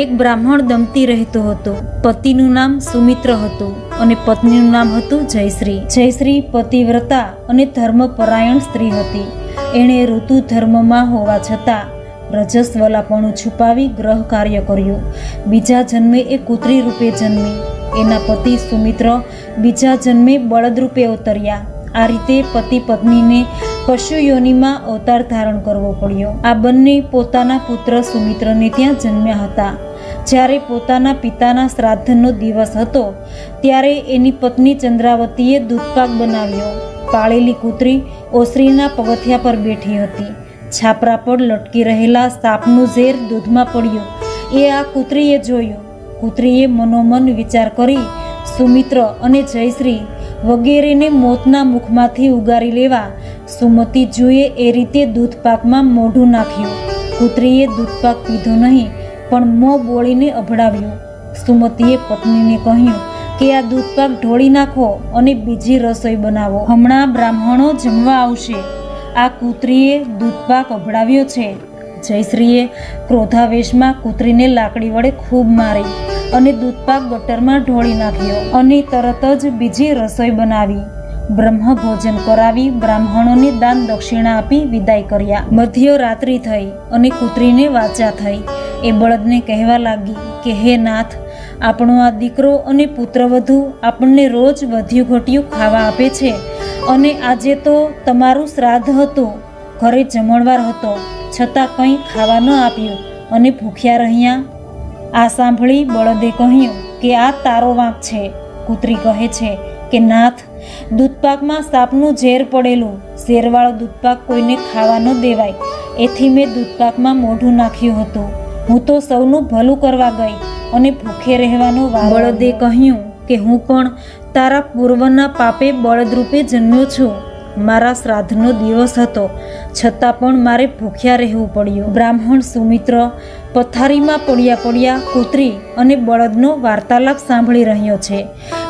એક બ્રાહ્મણ દંપતી રહેતો હતો. પતિનું નામ સુમિત્ર હતું અને પત્નીનું નામ હતું જયશ્રી. જયશ્રી પતિવ્રતા અને ધર્મપરાયણ સ્ત્રી હતી. એણે ઋતુ ધર્મમાં હોવા છતાં રજસ્વલાપણું છુપાવી ગ્રહ કાર્ય કર્યું. બીજા જન્મે એ કૂતરી રૂપે જન્મી. એના પતિ સુમિત્ર બીજા જન્મે બળદ રૂપે અવતર્યા. આ રીતે પતિ પત્નીને પશુ યોનિમાં અવતાર ધારણ કરવો પડ્યો. આ બંને પોતાના પુત્ર સુમિત્રને ત્યાં જન્મ્યા હતા. જ્યારે પોતાના પિતાના શ્રાદ્ધનો દિવસ હતો ત્યારે એની પત્ની ચંદ્રાવતીએ દૂધપાક બનાવ્યો. પાળેલી કૂતરી ઓસરીના પગથિયા પર બેઠી હતી. છાપરા પર લટકી રહેલા સાપનું ઝેર દૂધમાં પડ્યું. એ આ કૂતરીએ જોયું. કૂતરીએ મનોમન વિચાર કરી સુમિત્ર અને જયશ્રી વગેરેને મોતના મુખમાંથી ઉગારી લેવા સુમતીજુએ એ રીતે દૂધપાકમાં મોઢું નાખ્યું. કૂતરીએ દૂધપાક પીધો નહીં, પણ મોં બોળીને અભડાવ્યું. સુમતીએ પત્નીને કહ્યું કે આ દૂધપાક ઢોળી નાખો અને બીજી રસોઈ બનાવો. હમણાં બ્રાહ્મણો જમવા આવશે. આ કૂતરીએ દૂધપાક અભડાવ્યો છે. જયશ્રીએ ક્રોધાવેશમાં કૂતરીને લાકડી વડે ખૂબ મારી અને દૂધપાક ગટરમાં ઢોળી નાખ્યો અને તરત જ બીજી રસોઈ બનાવી. બ્રહ્મ ભોજન કરાવી બ્રાહ્મણોને દાન દક્ષિણા આપી વિદાય કર્યા. મધ્યરાત્રિ થઈ અને કૂતરીને વાચા થઈ. એ બળદને કહેવા લાગી કે હે નાથ, આપણો આ દીકરો અને પુત્રવધુ આપણને રોજ વધ્યું ઘટ્યું ખાવા આપે છે અને આજે તો તમારું શ્રાદ્ધ હતું, ઘરે જમણવાર હતો, છતાં કંઈ ખાવા ન આપ્યું અને ભૂખ્યા રહ્યા. આ સાંભળી બળદે કહ્યું કે આ તારો વાંક છે. કૂતરી કહે છે કે નાથ, દૂધપાકમાં સાપનું ઝેર પડેલું, ઝેરવાળો દૂધપાક કોઈને ખાવા ન દેવાય, એથી મેં દૂધપાકમાં મોઢું નાખ્યું હતું. હું તો સૌનું ભલું કરવા ગઈ અને ભૂખે રહેવાનો વારો. બળદે કહ્યું કે હું પણ તારા પૂર્વના પાપે બળદરૂપે જન્મ્યો છું. મારા શ્રાદ્ધનો દિવસ હતો, છતાં પણ મારે ભૂખ્યા રહેવું પડ્યું. બ્રાહ્મણ સુમિત્ર પથારીમાં પડ્યા કૂતરી અને બળદનો વાર્તાલાપ સાંભળી રહ્યો છે.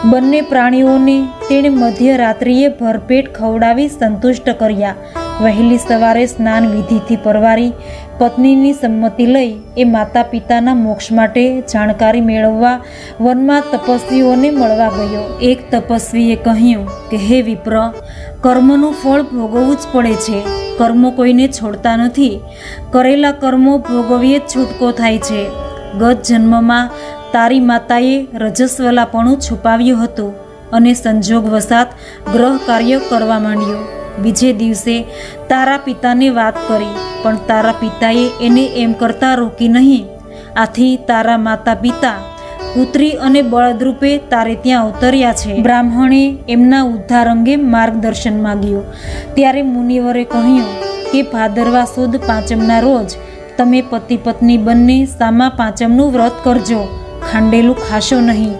બંને પ્રાણીઓને તેણે મધ્યરાત્રિએ ભરપેટ ખવડાવી સંતુષ્ટ કર્યા. વહેલી સવારે સ્નાન વિધિથી પરવારી પત્નીની સંમતિ લઈ એ માતા પિતાના મોક્ષ માટે જાણકારી મેળવવા વનમાં તપસ્વીઓને મળવા ગયો. એક તપસ્વીએ કહ્યું કે હે વિપ્ર, કર્મનું ફળ ભોગવવું જ પડે છે. કર્મો કોઈને છોડતા નથી. કરેલા કર્મો ભોગવીએ જ છૂટકો થાય છે. ગત જન્મમાં તારી માતાએ રજસ્વલાપણું છુપાવ્યું હતું અને સંજોગવશાત ગ્રહ કાર્ય કરવા માંડ્યું. બીજે દિવસે તારા પિતાને વાત કરી, પણ તારા પિતાએ એને એમ કરતા રોકી નહીં. આથી તારા માતા પિતા કૂતરી અને બળદરૂપે તારે ત્યાં અવતર્યા છે. બ્રાહ્મણે એમના ઉદ્ધાર અંગે માર્ગદર્શન માંગ્યું. ત્યારે મુનિવરે કહ્યું કે ભાદરવા સુદ પાંચમના રોજ તમે પતિ પત્ની બંને સામા પાંચમનું વ્રત કરજો. ખાંડેલું ખાશો નહીં.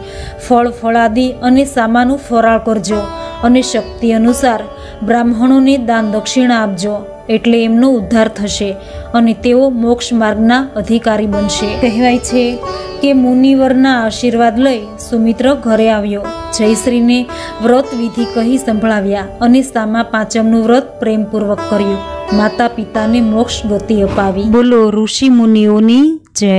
ફળ ફળાદી અને સામાનું ફરાળ કરજો અને શક્તિ અનુસાર બ્રાહ્મણોને દાન દક્ષિણા આપજો, એટલે એમનો ઉદ્ધાર થશે અને તેઓ મોક્ષ માર્ગના અધિકારી બનશે. કહેવાય છે કે મુનિવરના આશીર્વાદ લઈ સુમિત્ર ઘરે આવ્યો. જયશ્રીને વ્રત વિધિ કહી સંભળાવ્યા અને સામા પાંચમનું વ્રત પ્રેમપૂર્વક કર્યું. માતા પિતાને મોક્ષ ગતિ અપાવી. બોલો ઋષિ મુનિઓની જય.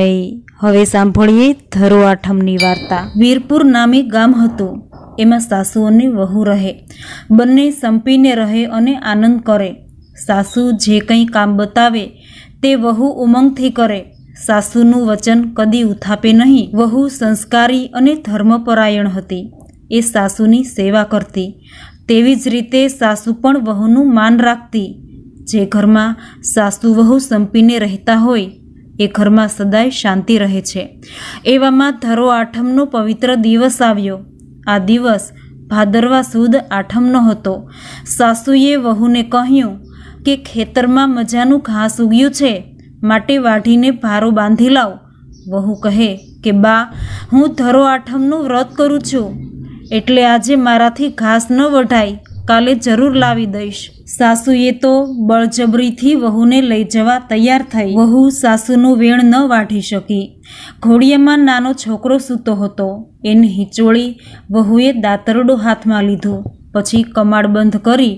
હવે સાંભળીએ ધરો આઠમની વાર્તા. વીરપુર નામે ગામ હતું. એમાં સાસુ અને વહુ રહે. બંને સંપીને રહે અને આનંદ કરે. સાસુ જે કંઈ કામ બતાવે તે વહુ ઉમંગથી કરે. સાસુનું વચન કદી ઉથાપે નહીં. વહુ સંસ્કારી અને ધર્મપરાયણ હતી. એ સાસુની સેવા કરતી. તેવી જ રીતે સાસુ પણ વહુનું માન રાખતી. જે ઘરમાં સાસુ વહુ સંપીને રહેતા હોય એ ઘરમાં સદાય શાંતિ રહે છે. એવામાં ધરો આઠમનો પવિત્ર દિવસ આવ્યો. આ દિવસ ભાદરવા સુદ આઠમનો હતો. સાસુએ વહુને કહ્યું કે ખેતરમાં મજાનું ઘાસ ઉગ્યું છે, માટે વાઢીને ભારો બાંધી લાવ. વહુ કહે કે બા, હું ધરો આઠમનું વ્રત કરું છું, એટલે આજે મારાથી ઘાસ ન વઢાય, કાલે જરૂર લાવી દઈશ. સાસુએ તો બળજબરીથી વહુને લઈ જવા તૈયાર થઈ. વહુ સાસુનું વેણ ન વાઢી શકી. ઘોડિયામાં નાનો છોકરો સૂતો હતો. એને હિંચોળી વહુએ દાતરડું હાથમાં લીધું. પછી કમાડ બંધ કરી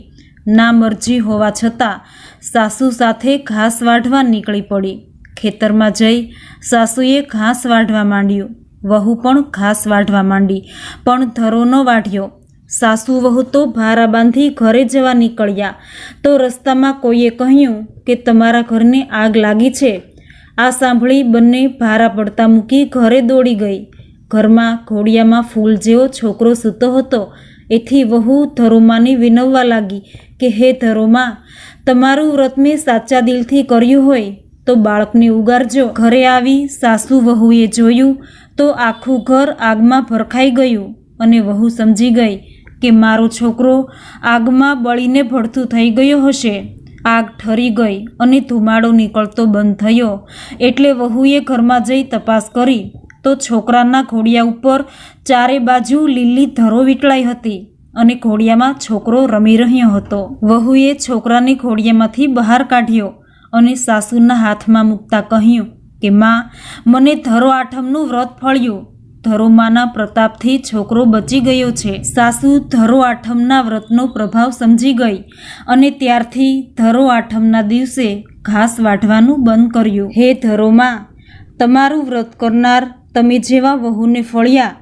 ના મરજી હોવા છતાં સાસુ સાથે ઘાસ વાઢવા નીકળી પડી. ખેતરમાં જઈ સાસુએ ઘાસ વાઢવા માંડ્યું. વહુ પણ ઘાસ વાઢવા માંડી, પણ ધરો ન વાઢ્યો. સાસુ વહુ તો ભારા બાંધી ઘરે જવા નીકળ્યા તો રસ્તામાં કોઈએ કહ્યું કે તમારા ઘરને આગ લાગી છે. આ સાંભળી બંને ભારા પડતા મૂકી ઘરે દોડી ગઈ. ઘરમાં ઘોડિયામાં ફૂલ જેવો છોકરો સૂતો હતો. એથી વહુ ધરોમાને વિનવવા લાગી કે હે ધરોમા, તમારું વ્રત મેં સાચા દિલથી કર્યું હોય તો બાળકને ઉગારજો. ઘરે આવી સાસુ વહુએ જોયું તો આખું ઘર આગમાં ભરખાઈ ગયું અને વહુ સમજી ગઈ કે મારો છોકરો આગમાં બળીને ભડથું થઈ ગયો હશે. આગ ઠરી ગઈ અને ધુમાડો નીકળતો બંધ થયો. એટલે વહુએ ઘરમાં જઈ તપાસ કરી તો છોકરાના ઘોડિયા ઉપર ચારે બાજુ લીલી ધરો વીંટળાઈ હતી અને ઘોડિયામાં છોકરો રમી રહ્યો હતો. વહુએ છોકરાને ઘોડિયામાંથી બહાર કાઢ્યો અને સાસુના હાથમાં મૂકતા કહ્યું કે માં, મને ધરો આઠમનું વ્રત ફળ્યું. ધરોમાના પ્રતાપથી છોકરો બચી ગયો છે. સાસુ ધરો આઠમના વ્રતનો પ્રભાવ સમજી ગઈ અને ત્યારથી ધરો આઠમના દિવસે ઘાસ વાઢવાનું બંધ કર્યું. હે ધરોમાં, તમારું વ્રત કરનાર તમે જેવા વહુને ફળ્યા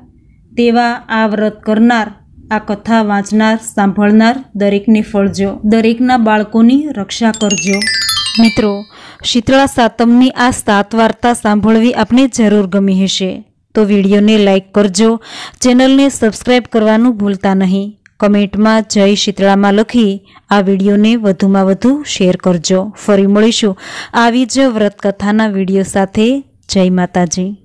તેવા આ વ્રત કરનાર, આ કથા વાંચનાર, સાંભળનાર દરેકને ફળજો. દરેકના બાળકોની રક્ષા કરજો. મિત્રો, શીતળા સાતમની આ 7 વાર્તા સાંભળવી આપને જરૂર ગમી હશે તો વિડીયોને લાઈક કરજો. ચેનલને સબસ્ક્રાઈબ કરવાનું ભૂલતા નહીં. કમેન્ટમાં જય શીતળામાં લખી આ વિડીયોને વધુમાં વધુ શેર કરજો. ફરી મળીશું આવી જ વ્રત કથાના વિડીયો સાથે. જય માતાજી.